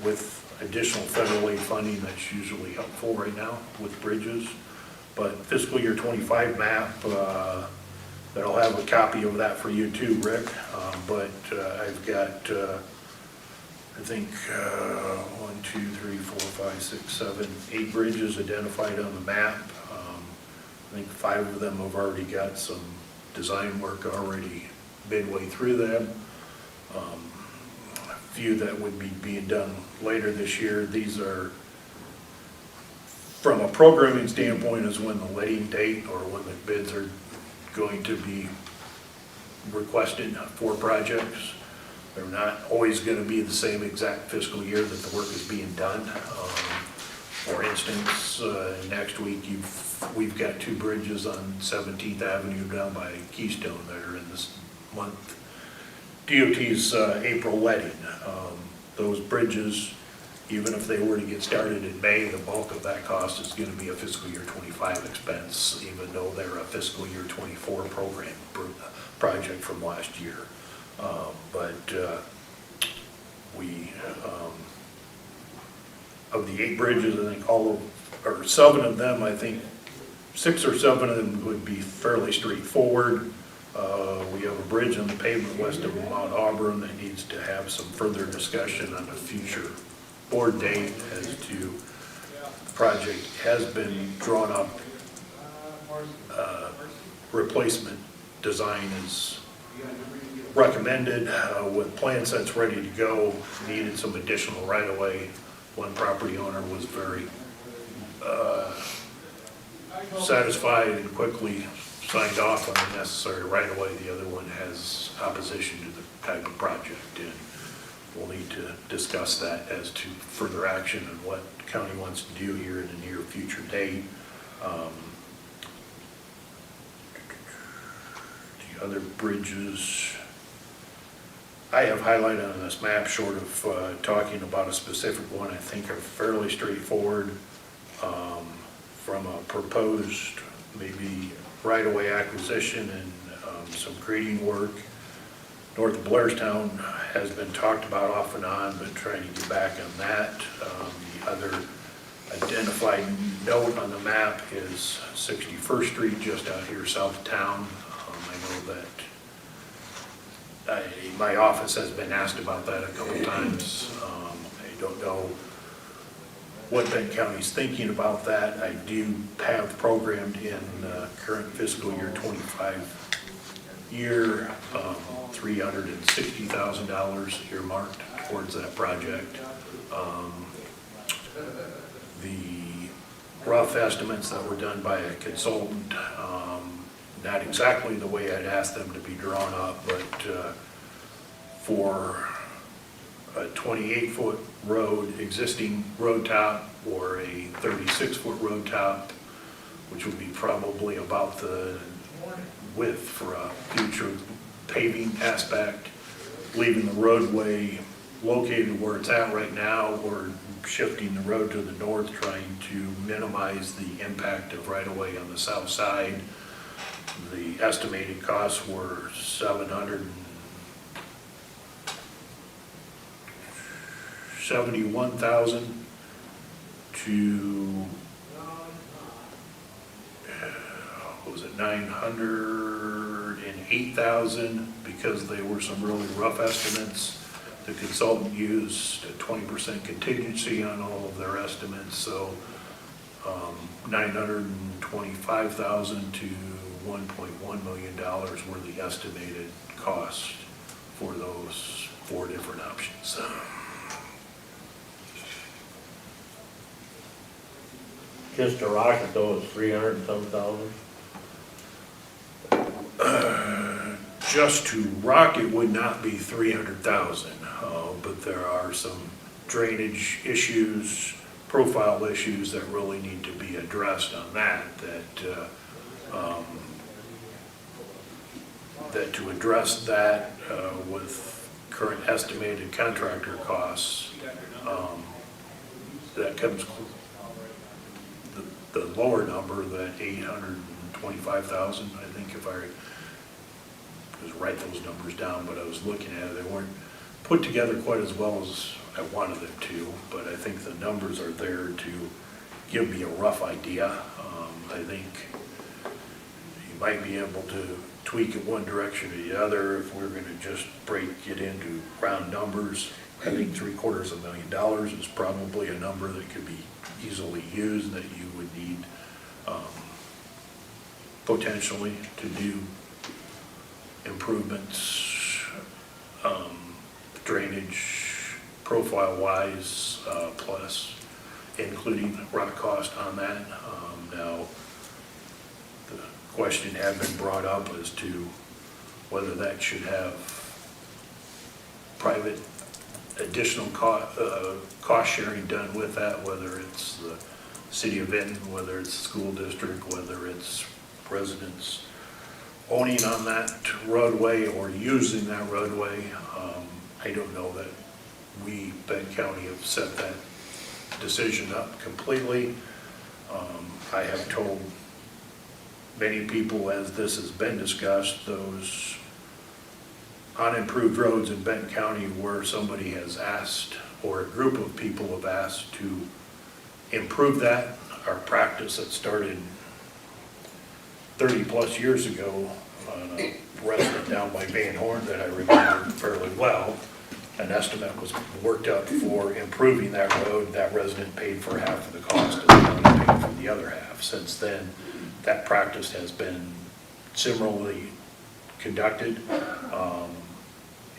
With additional federal aid funding, that's usually helpful right now with bridges. But fiscal year 25 map, that I'll have a copy of that for you too, Rick. But I've got, I think, 1, 2, 3, 4, 5, 6, 7, 8 bridges identified on the map. I think 5 of them have already got some design work already midway through them. A few that would be being done later this year. These are, from a programming standpoint, is when the letting date or when the bids are going to be requested for projects. They're not always going to be the same exact fiscal year that the work is being done. For instance, next week we've got 2 bridges on 17th Avenue down by Keystone that are in this month. DOT's April letting. Those bridges, even if they were to get started in May, the bulk of that cost is going to be a fiscal year 25 expense, even though they're a fiscal year 24 program project from last year. Of the 8 bridges, I think or 7 of them, I think 6 or 7 of them would be fairly straightforward. We have a bridge on the pavement west of Mount Auburn that needs to have some further discussion on a future board date as to the project has been drawn up. Replacement design is recommended with plan sets ready to go. Needed some additional right-of-way. One property owner was very satisfied and quickly signed off on the necessary right-of-way. The other one has opposition to the type of project, and we'll need to discuss that as to further action and what the county wants to do here in the near future date. The other bridges I have highlighted on this map, short of talking about a specific one, I think are fairly straightforward. From a proposed maybe right-of-way acquisition and some grading work. North of Blairstown has been talked about off and on, but trying to get back on that. The other identified note on the map is 61st Street, just out here south of town. I know that my office has been asked about that a couple times. I don't know what Benton County's thinking about that. I do have programmed in current fiscal year 25 year, $360,000 earmarked towards that project. The rough estimates that were done by a consultant, not exactly the way I'd asked them to be drawn up, but for a 28-foot road, existing road top, or a 36-foot road top, which would be probably about the width for a future paving aspect, leaving the roadway located where it's at right now, or shifting the road to the north, trying to minimize the impact of right-of-way on the south side. The estimated costs were $771,000 to what was it, $908,000, because they were some really rough estimates. The consultant used a 20% contingency on all of their estimates, so $925,000 to $1.1 million were the estimated costs for those 4 different options. Just a rocket though is 300 and some thousand. just to rock it would not be 300,000, but there are some drainage issues, profile issues that really need to be addressed on that to address that with current estimated contractor costs, that comes, the lower number, that 825,000, I think, if I was write those numbers down, but I was looking at it, they weren't put together quite as well as I wanted them to, but I think the numbers are there to give me a rough idea. I think you might be able to tweak it one direction or the other if we're gonna just break it into round numbers. I think $750,000 is probably a number that could be easily used, that you would need potentially to do improvements, drainage profile-wise, plus including rock cost on that. Now, the question had been brought up as to whether that should have private additional cost sharing done with that, whether it's the city of Benton, whether it's the school district, whether it's residents owning on that roadway or using that roadway. I don't know that we, Benton County, have set that decision up completely. I have told many people, as this has been discussed, those unimproved roads in Benton County where somebody has asked, or a group of people have asked to improve that, our practice that started 30 plus years ago on a resident down by Van Horn that I remember fairly well. An estimate was worked up for improving that road. That resident paid for half of the cost, and the county paid for the other half. Since then, that practice has been similarly conducted,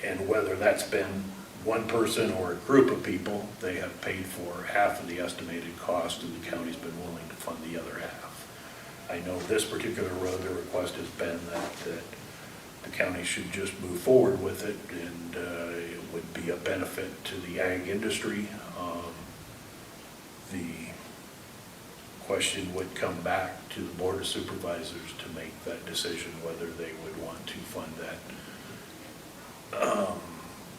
and whether that's been one person or a group of people, they have paid for half of the estimated cost, and the county's been willing to fund the other half. I know this particular road, the request has been that the county should just move forward with it, and it would be a benefit to the ag industry. The question would come back to the Board of Supervisors to make that decision whether they would want to fund that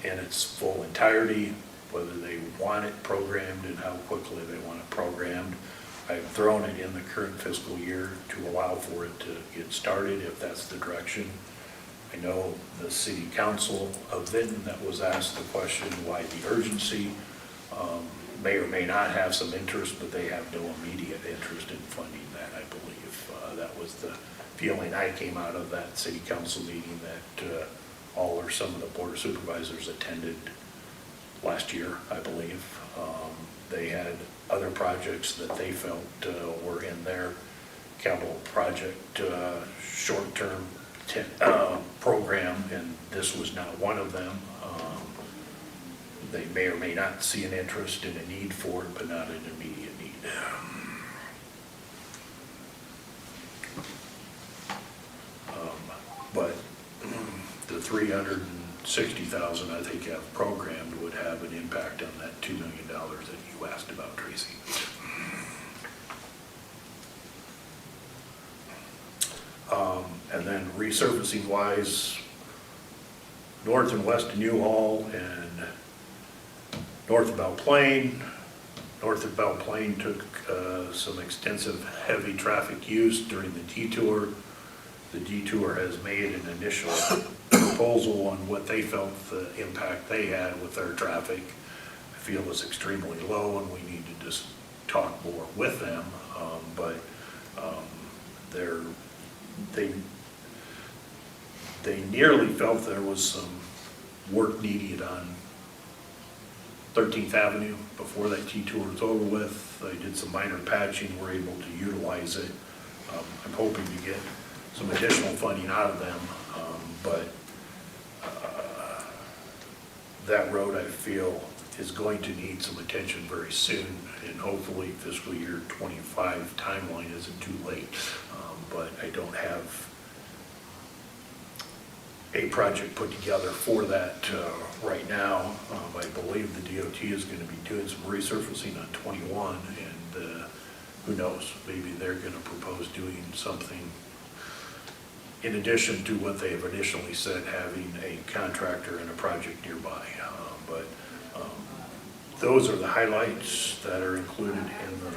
in its full entirety, whether they want it programmed and how quickly they want it programmed. I've thrown it in the current fiscal year to allow for it to get started if that's the direction. I know the city council of Vinton that was asked the question why the urgency, may or may not have some interest, but they have no immediate interest in funding that, I believe. That was the feeling I came out of that city council meeting that all or some of the Board of Supervisors attended last year, I believe. They had other projects that they felt were in their capital project short-term program, and this was not one of them. They may or may not see an interest and a need for it, but not an immediate need. But the 360,000 I think I've programmed would have an impact on that $2 million that you asked about, Tracy. And then resurfacing wise, north and west of Newhall and north of Belle Plaine. North of Belle Plaine took some extensive heavy traffic use during the detour. The detour has made an initial proposal on what they felt the impact they had with their traffic. I feel is extremely low, and we need to just talk more with them. They nearly felt there was some work needed on 13th Avenue before that detour was over with. They did some minor patching, were able to utilize it. I'm hoping to get some additional funding out of them, but that road I feel is going to need some attention very soon, and hopefully fiscal year 25 timeline isn't too late, but I don't have a project put together for that right now. I believe the DOT is going to be doing some resurfacing on 21, and who knows, maybe they're going to propose doing something in addition to what they have initially said, having a contractor and a project nearby. But those are the highlights that are included in the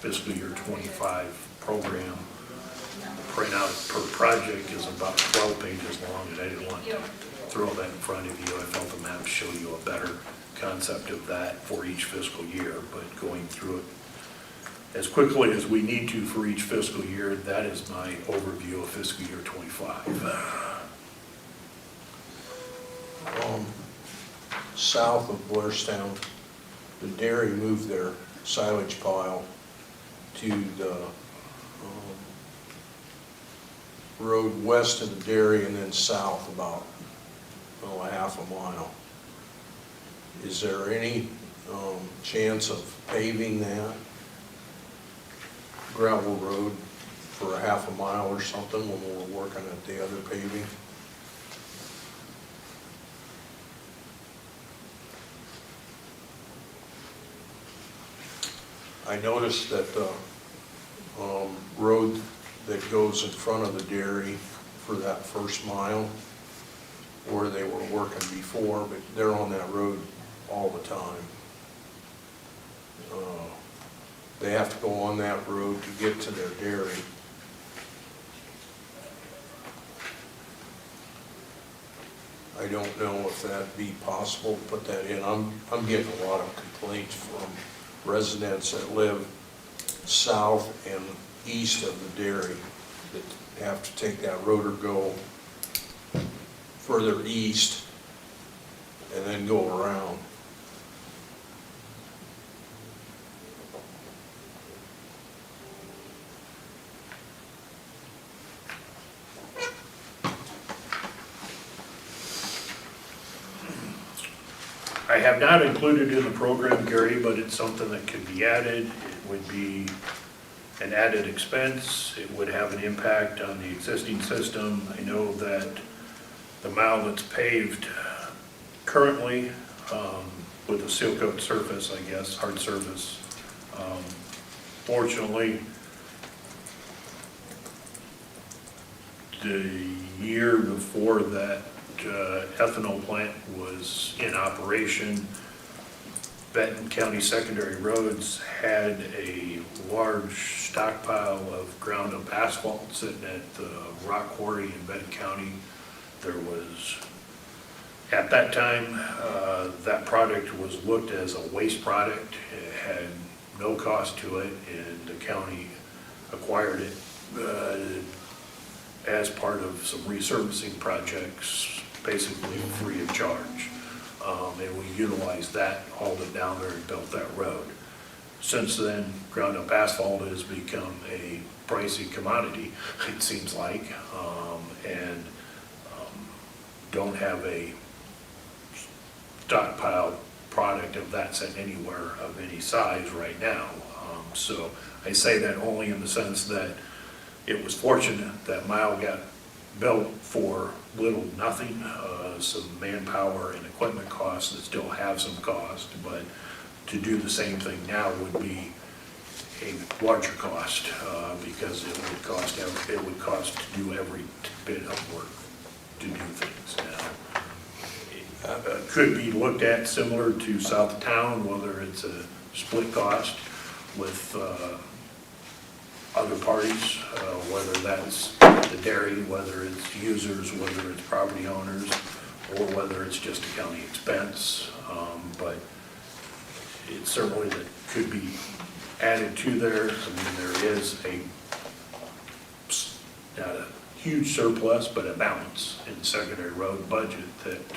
fiscal year 25 program. Printout per project is about 12 pages long, and I didn't want to throw that in front of you. I felt the maps show you a better concept of that for each fiscal year, but going through it as quickly as we need to for each fiscal year, that is my overview of fiscal year 25. South of Blairstown, the dairy moved their silage pile to the road west of the dairy and then south about a half a mile. Is there any chance of paving that gravel road for a half a mile or something when we're working at the other paving? I noticed that the road that goes in front of the dairy for that first mile, where they were working before, but they're on that road all the time. They have to go on that road to get to their dairy. I don't know if that'd be possible to put that in. I'm getting a lot of complaints from residents that live south and east of the dairy that have to take that road or go further east and then go around. I have not included in the program, Gary, but it's something that could be added. It would be an added expense. It would have an impact on the existing system. I know that the mile that's paved currently with a seal coat surface, I guess, hard surface, fortunately, the year before that ethanol plant was in operation, Benton County Secondary Roads had a large stockpile of ground up asphalt sitting at the rock quarry in Benton County. There was, at that time, that product was looked as a waste product. It had no cost to it, and the county acquired it as part of some resurfacing projects, basically free of charge. And we utilized that, hauled it down there and built that road. Since then, ground up asphalt has become a pricey commodity, it seems like, and don't have a stockpiled product of that set anywhere of any size right now. So I say that only in the sense that it was fortunate that mile got built for little, nothing, some manpower and equipment costs that still have some cost, but to do the same thing now would be a larger cost, because it would cost to do every bit of work to do things now. It could be looked at similar to south of town, whether it's a split cost with other parties, whether that's the dairy, whether it's users, whether it's property owners, or whether it's just a county expense. But it certainly that could be added to there. I mean, there is not a huge surplus, but a balance in the secondary road budget that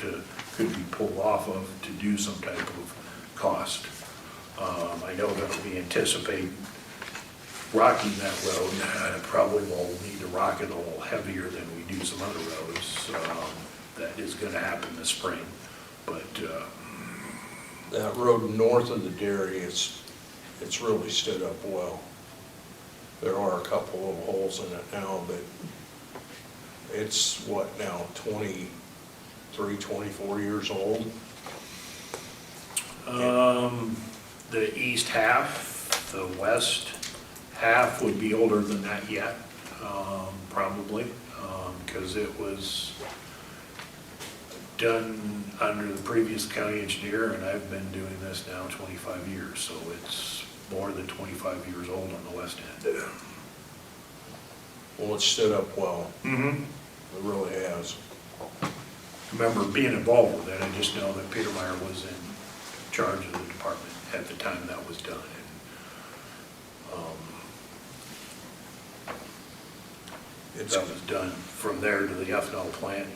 could be pulled off of to do some type of cost. I know that we anticipate rocking that road. Probably will need to rock it a little heavier than we do some other roads. That is going to happen this spring. But that road north of the dairy, it's really stood up well. There are a couple of holes in it now, but It's what now, 23, 24 years old? The east half, the west half would be older than that yet, probably, because it was done under the previous county engineer, and I've been doing this now 25 years, so it's more than 25 years old on the west end. Well, it stood up well. Mm-hmm. It really has. Remember being involved with it, I just know that Peter Meyer was in charge of the department at the time that was done. And, that was done from there to the ethanol plant,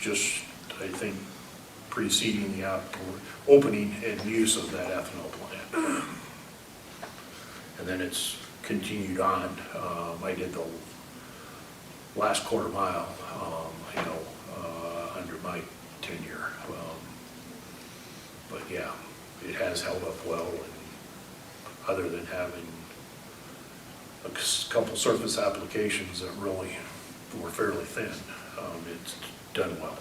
just, I think, preceding the opening and use of that ethanol plant. And then it's continued on. I did the last quarter mile, I know, under my tenure. But yeah, it has held up well, and other than having a couple surface applications that really were fairly thin, it's done well.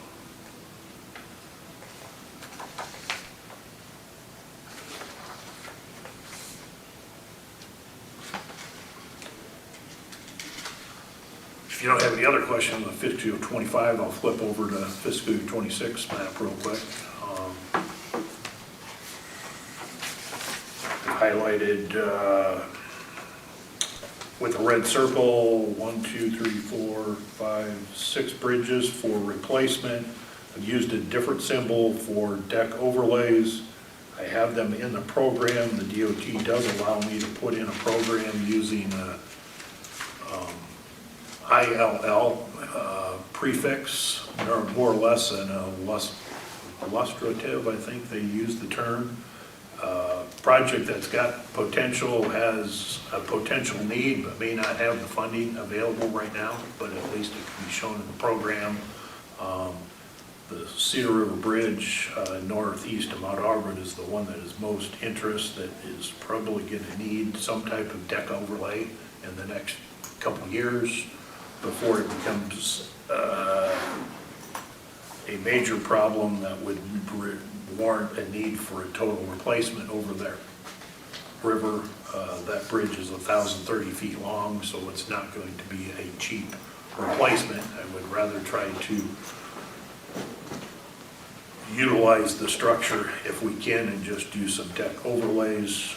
If you don't have any other questions on fiscal year 25, I'll flip over to fiscal year 26 map real quick. Highlighted with a red circle, 1, 2, 3, 4, 5, 6 bridges for replacement. I've used a different symbol for deck overlays. I have them in the program. The DOT does allow me to put in a program using ILL prefix, or more or less an illustrative, I think they use the term. Project that's got potential, has a potential need, but may not have the funding available right now, but at least it can be shown in the program. The Cedar River Bridge northeast of Mount Auburn is the one that is most interest, that is probably going to need some type of deck overlay in the next couple of years before it becomes a major problem that would warrant a need for a total replacement over there. River, that bridge is 1,030 feet long, so it's not going to be a cheap replacement. I would rather try to utilize the structure if we can and just do some deck overlays.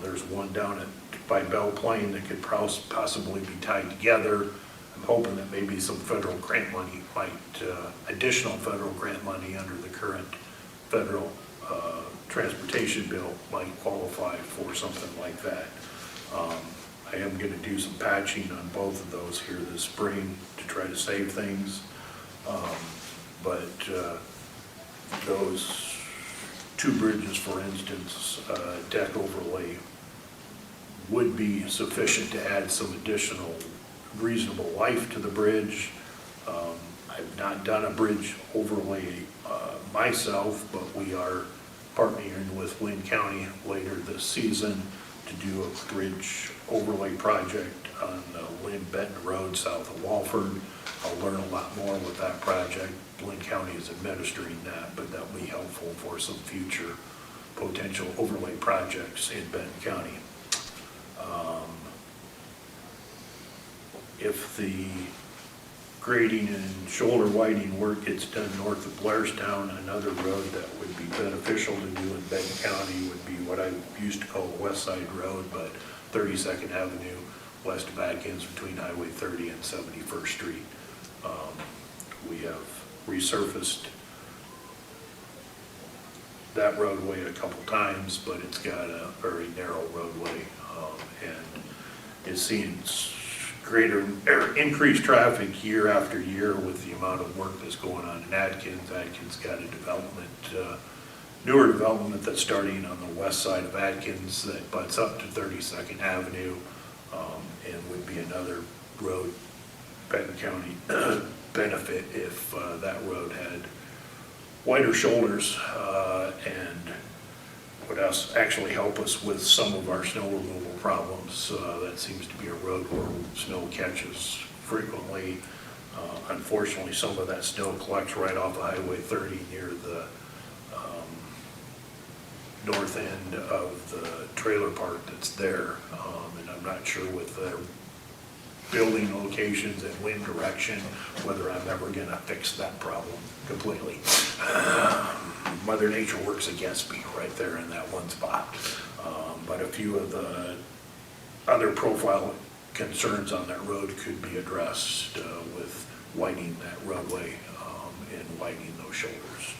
There's one down by Belle Plaine that could possibly be tied together. I'm hoping that maybe some federal grant money might, additional federal grant money under the current federal transportation bill might qualify for something like that. I am going to do some patching on both of those here this spring to try to save things. But those two bridges, for instance, deck overlay would be sufficient to add some additional reasonable life to the bridge. I've not done a bridge overlay myself, but we are partnering with Lynn County later this season to do a bridge overlay project on Lynn Benton Road south of Walford. I'll learn a lot more with that project. Lynn County is administering that, but that will be helpful for some future potential overlay projects in Benton County. If the grading and shoulder widening work gets done north of Blairstown, another road that would be beneficial to do in Benton County would be what I used to call the West Side Road, but 32nd Avenue west of Atkins between Highway 30 and 71st Street. We have resurfaced that roadway a couple times, but it's got a very narrow roadway, and it's seen greater increased traffic year after year with the amount of work that's going on in Atkins. Atkins got a development, newer development that's starting on the west side of Atkins that butts up to 32nd Avenue, and would be another road Benton County benefit if that road had wider shoulders and would actually help us with some of our snow removal problems. That seems to be a road where snow catches frequently. Unfortunately, some of that snow collects right off of Highway 30 near the north end of the trailer park that's there. And I'm not sure with their building locations and wind direction, whether I'm ever gonna fix that problem completely. Mother Nature works against me right there in that one spot. But a few of the other profile concerns on that road could be addressed with widening that roadway and widening those shoulders.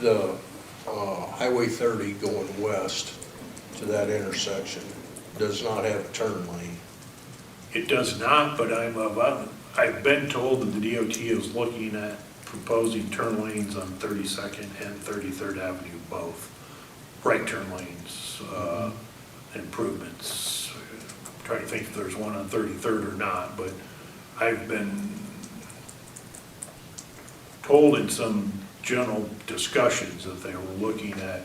The Highway 30 going west to that intersection does not have a turn lane. It does not, but I've been told that the DOT is looking at proposing turn lanes on 32nd and 33rd Avenue both. Right turn lanes, improvements. Trying to think if there's one on 33rd or not, but I've been told in some general discussions that they were looking at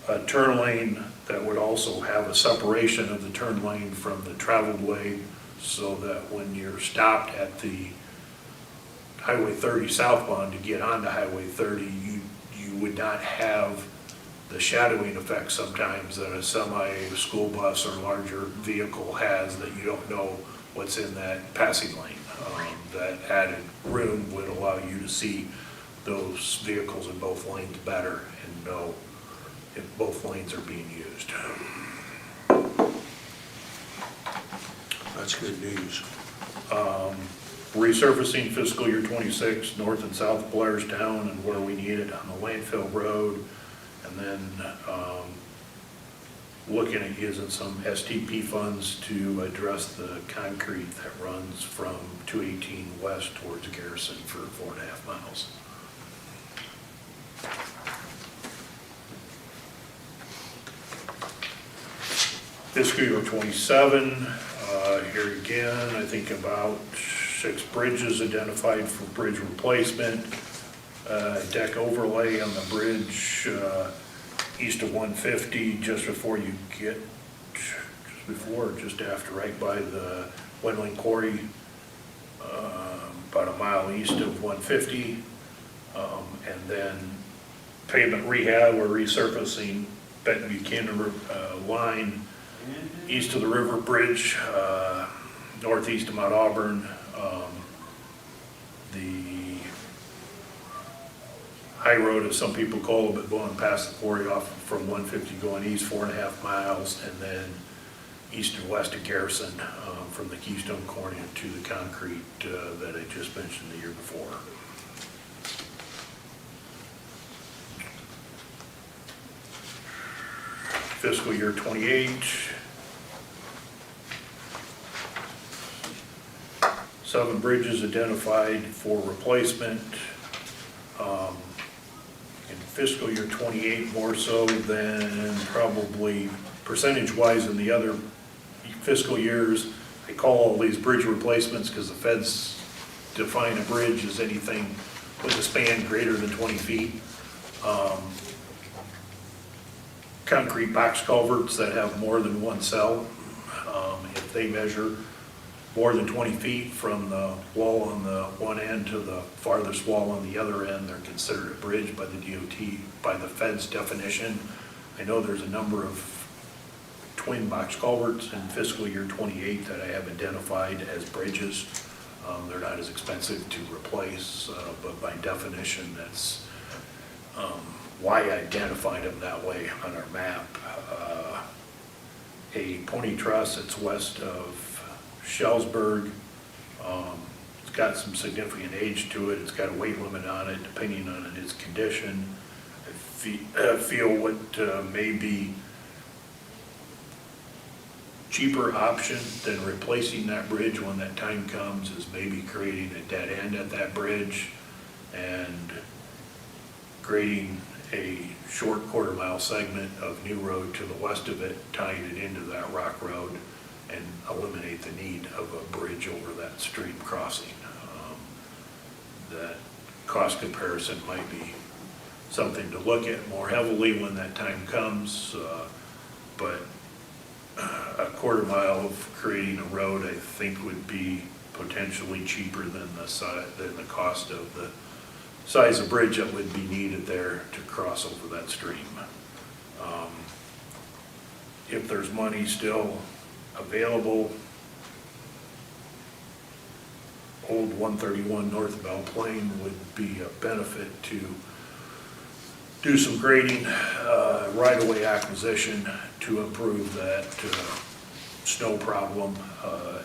a turn lane that would also have a separation of the turn lane from the traveled way, so that when you're stopped at the Highway 30 southbound to get onto Highway 30, you would not have the shadowing effect sometimes that a semi, school bus, or larger vehicle has, that you don't know what's in that passing lane. That added room would allow you to see those vehicles in both lanes better and know if both lanes are being used. That's good news. Resurfacing fiscal year 26, north and south of Blairstown and where we need it on the landfill road. And then looking at using some STP funds to address the concrete that runs from 218 west towards Garrison for 4.5 miles. Fiscal year 27, here again, I think about 6 bridges identified for bridge replacement. Deck overlay on the bridge east of 150, just before you get, just after, right by the Wendling Quarry, about a mile east of 150. And then pavement rehab or resurfacing Benton Buchanan line east of the River Bridge, northeast of Mount Auburn. The high road, as some people call it, but going past the quarry off from 150 going east 4.5 miles, and then east and west of Garrison from the Keystone Corner to the concrete that I just mentioned the year before. Fiscal year 28. 7 bridges identified for replacement. In fiscal year 28, more so than probably percentage-wise in the other fiscal years. I call all these bridge replacements because the feds define a bridge as anything with a span greater than 20 feet. Concrete box culverts that have more than one cell, if they measure more than 20 feet from the wall on the one end to the farthest wall on the other end, they're considered a bridge by the DOT, by the feds definition. I know there's a number of twin box culverts in fiscal year 28 that I have identified as bridges. They're not as expensive to replace, but by definition, that's why I identified them that way on our map. A pony truss that's west of Shellsburg. It's got some significant age to it. It's got a weight limit on it, depending on its condition. I feel what may be cheaper option than replacing that bridge when that time comes is maybe creating a dead end at that bridge and creating a short 1/4 mile segment of new road to the west of it, tying it into that rock road, and eliminate the need of a bridge over that stream crossing. That cost comparison might be something to look at more heavily when that time comes, but a 1/4 mile of creating a road, I think, would be potentially cheaper than the cost of the size of bridge that would be needed there to cross over that stream. If there's money still available, old 131 north of Belle Plaine would be a benefit to do some grading, right-of-way acquisition to improve that snow problem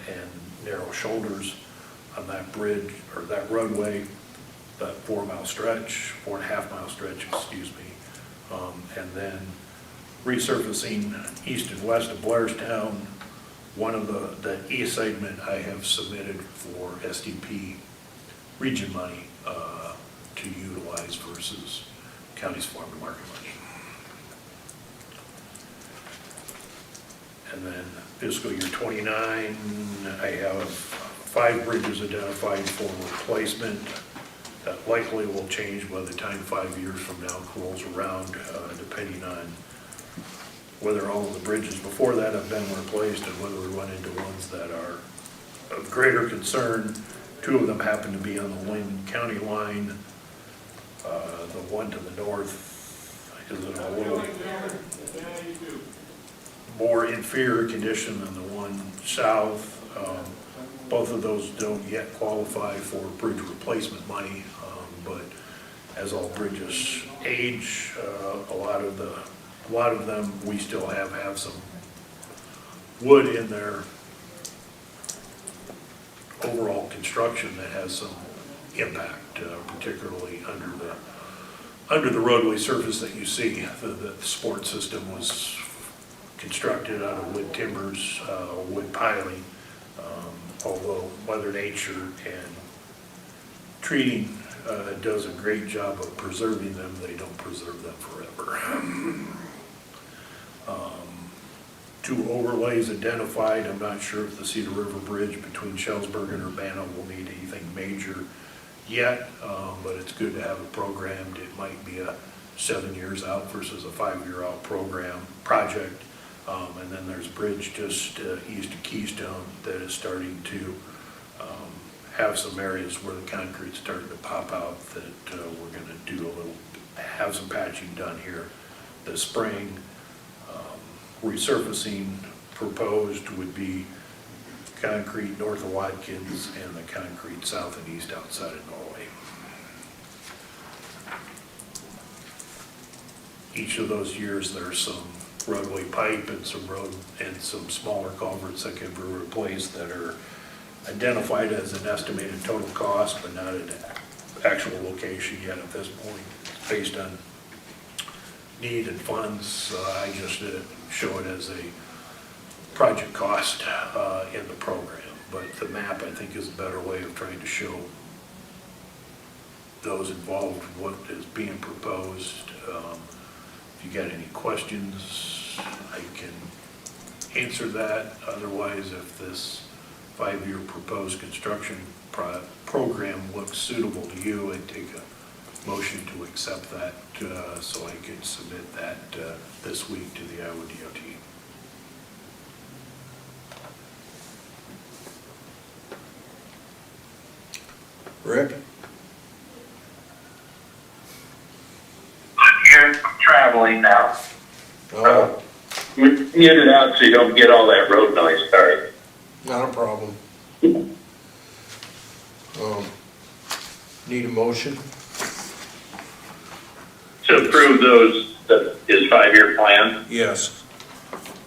and narrow shoulders on that bridge, or that roadway, that 4.5 mile stretch, excuse me. And then resurfacing east and west of Blairstown. One of the east segment I have submitted for SDP region money to utilize versus county's farm to market money. And then fiscal year 29, I have 5 bridges identified for replacement. That likely will change by the time 5 years from now rolls around, depending on whether all of the bridges before that have been replaced and whether we run into ones that are of greater concern. 2 of them happen to be on the Lynn County line. The one to the north is in a little more inferior condition than the one south. Both of those don't yet qualify for bridge replacement money, but as all bridges age, a lot of them, we still have some wood in their overall construction that has some impact, particularly under the roadway surface that you see. The support system was constructed out of wood timbers, wood piling, although Mother Nature and treating does a great job of preserving them, they don't preserve them forever. 2 overlays identified. I'm not sure if the Cedar River Bridge between Shellsburg and Urbana will need anything major yet, but it's good to have it programmed. It might be a 7 years out versus a 5-year out project. And then there's a bridge just east of Keystone that is starting to have some areas where the concrete's starting to pop out that we're going to have some patching done here this spring. Resurfacing proposed would be concrete north of Watkins and the concrete south and east outside of Norway. Each of those years there's some roadway pipe and some smaller culverts that can be replaced that are identified as an estimated total cost, but not an actual location yet at this point, based on need and funds. I just show it as a project cost in the program, but the map I think is a better way of trying to show those involved what is being proposed. If you got any questions, I can answer that. Otherwise, if this 5-year proposed construction program looks suitable to you, I'd take a motion to accept that so I can submit that this week to the Iowa DOT. Rick? I'm here, I'm traveling now. Oh, Mute it out so you don't get all that road noise, sorry. not a problem. Need a motion? To approve his 5-year plan? Yes.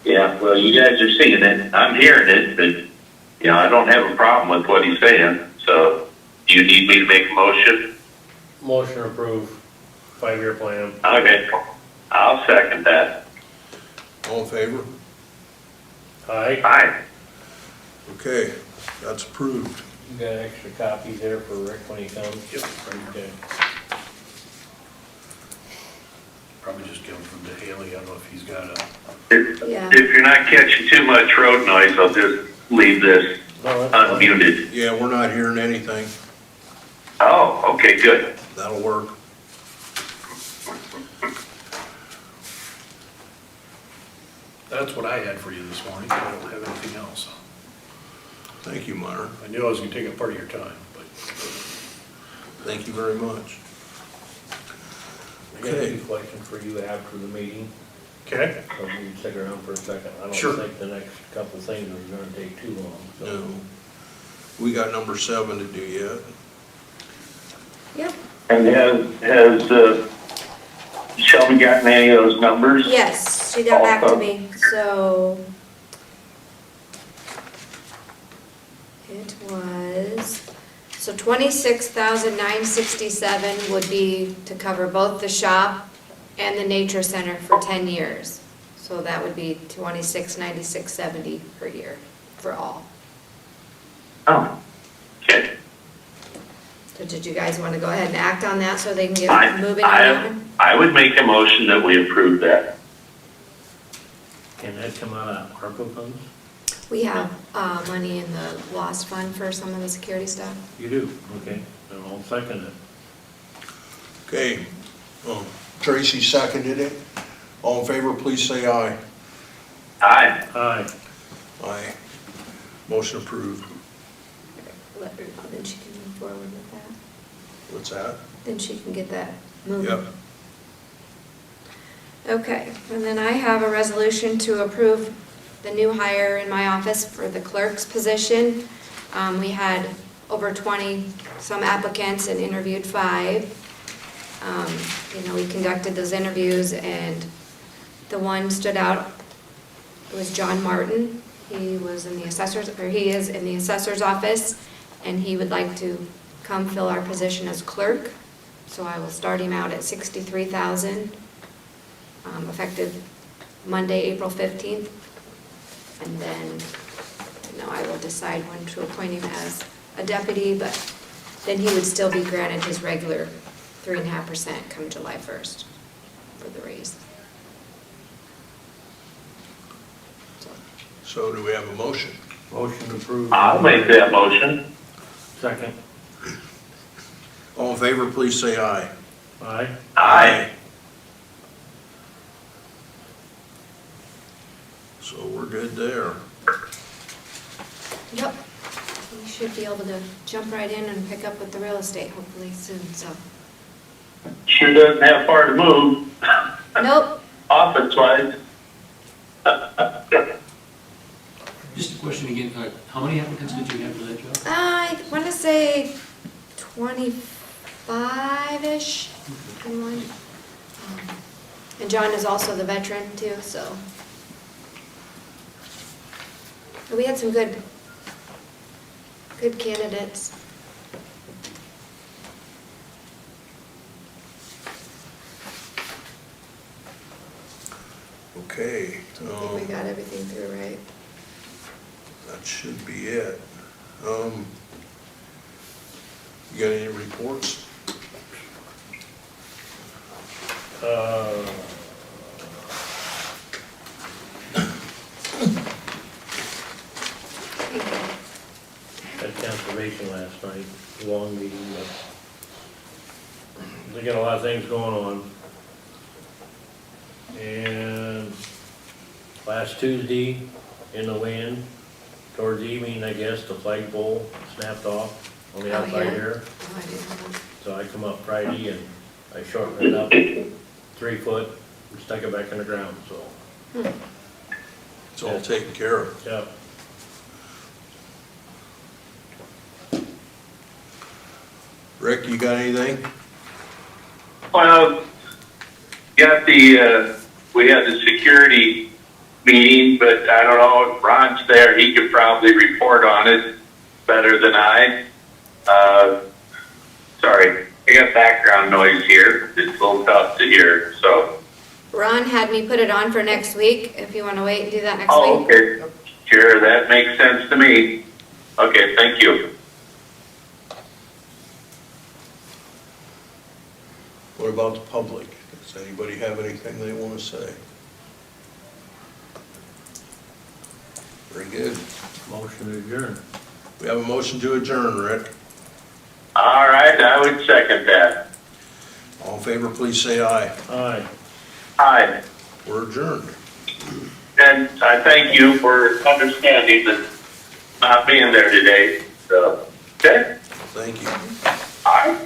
Yeah, well, you guys are seeing it, I'm hearing it, but, I don't have a problem with what he's saying, so do you need me to make a motion? Motion approved, 5-year plan. Okay, I'll second that. All in favor? Aye. Aye. Okay, that's approved. You got extra copies there for Rick when he comes? Yep. Okay. Probably just come from the Haley. I don't know if he's got a. Yeah. If you're not catching too much road noise, I'll just leave this No, that's fine. unmuted. Yeah, we're not hearing anything. Oh, okay, good. That'll work. That's what I had for you this morning. I don't have anything else. Thank you, Myron. I knew I was gonna take up part of your time, but. Thank you very much. I got a few questions for you after the meeting. Okay, So we can stick around for a second. I don't Sure. think the next couple of things are gonna take too long, so. No. We got number 7 to do yet. Yep, And has Shelby gotten any of those numbers? yes, she got back to me, so. It was, so 26,967 would be to cover both the shop and the nature center for 10 years. So that would be 26,9670 per year for all. Oh, okay. So did you guys want to go ahead and act on that so they can get moving on that one? I would make a motion that we approve that. Can that come out of ARPA funds? We have money in the lost fund for some of the security stuff. You do, okay, then I'll second it. Okay, Tracy seconded it. All in favor, please say aye. Aye. Aye. Aye. Motion approved. Let her know, then she can move forward with that. What's that? Then she can get that moving. Yep. Okay, and then I have a resolution to approve the new hire in my office for the clerk's position. We had over 20 some applicants and interviewed 5. We conducted those interviews and the one stood out was John Martin. He was in the assessor's, or he is in the assessor's office, and he would like to come fill our position as clerk. So I will start him out at $63,000, effective Monday, April 15th. And then, I will decide when to appoint him as a deputy, but then he would still be granted his regular 3.5% come July 1st for the raise. So do we have a motion? Motion approved. I'll make that motion. Second. All in favor, please say aye. Aye. Aye. So we're good there. Yep. We should be able to jump right in and pick up with the real estate hopefully soon, so. Sure doesn't have far to move, Nope. office-wise. Just a question again, how many applicants did you have for that job? I want to say 25-ish, 21. And John is also the veteran too, so. But we had some good candidates. Okay, I think we got everything through, right? that should be it. You got any reports? Had conservation last night, long meeting, but they got a lot of things going on. And last Tuesday, in the wind, towards evening, I guess, the flagpole snapped off on the Oh, outside yeah? here. Oh, I didn't know that. So I come up Friday and I shortened it up 3 foot and stuck it back in the ground, so, It's all taken care of. yeah. Rick, you got anything? Well, we had the security meeting, but I don't know if Ron's there, he could probably report on it better than I. Sorry, I got background noise here, it's a little tough to hear, so. Ron had me put it on for next week, if you want to wait and do that next Oh, week. okay, sure, that makes sense to me. Okay, thank you. What about the public? Does anybody have anything they want to say? Very good. Motion to adjourn. We have a motion to adjourn, Rick. All right, I would second that. All in favor, please say aye. Aye. Aye, We're adjourned. and I thank you for understanding that not being there today, so, okay? Thank you. All right.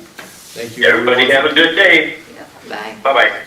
Thank you. Everybody have a good day. Bye. Bye-bye.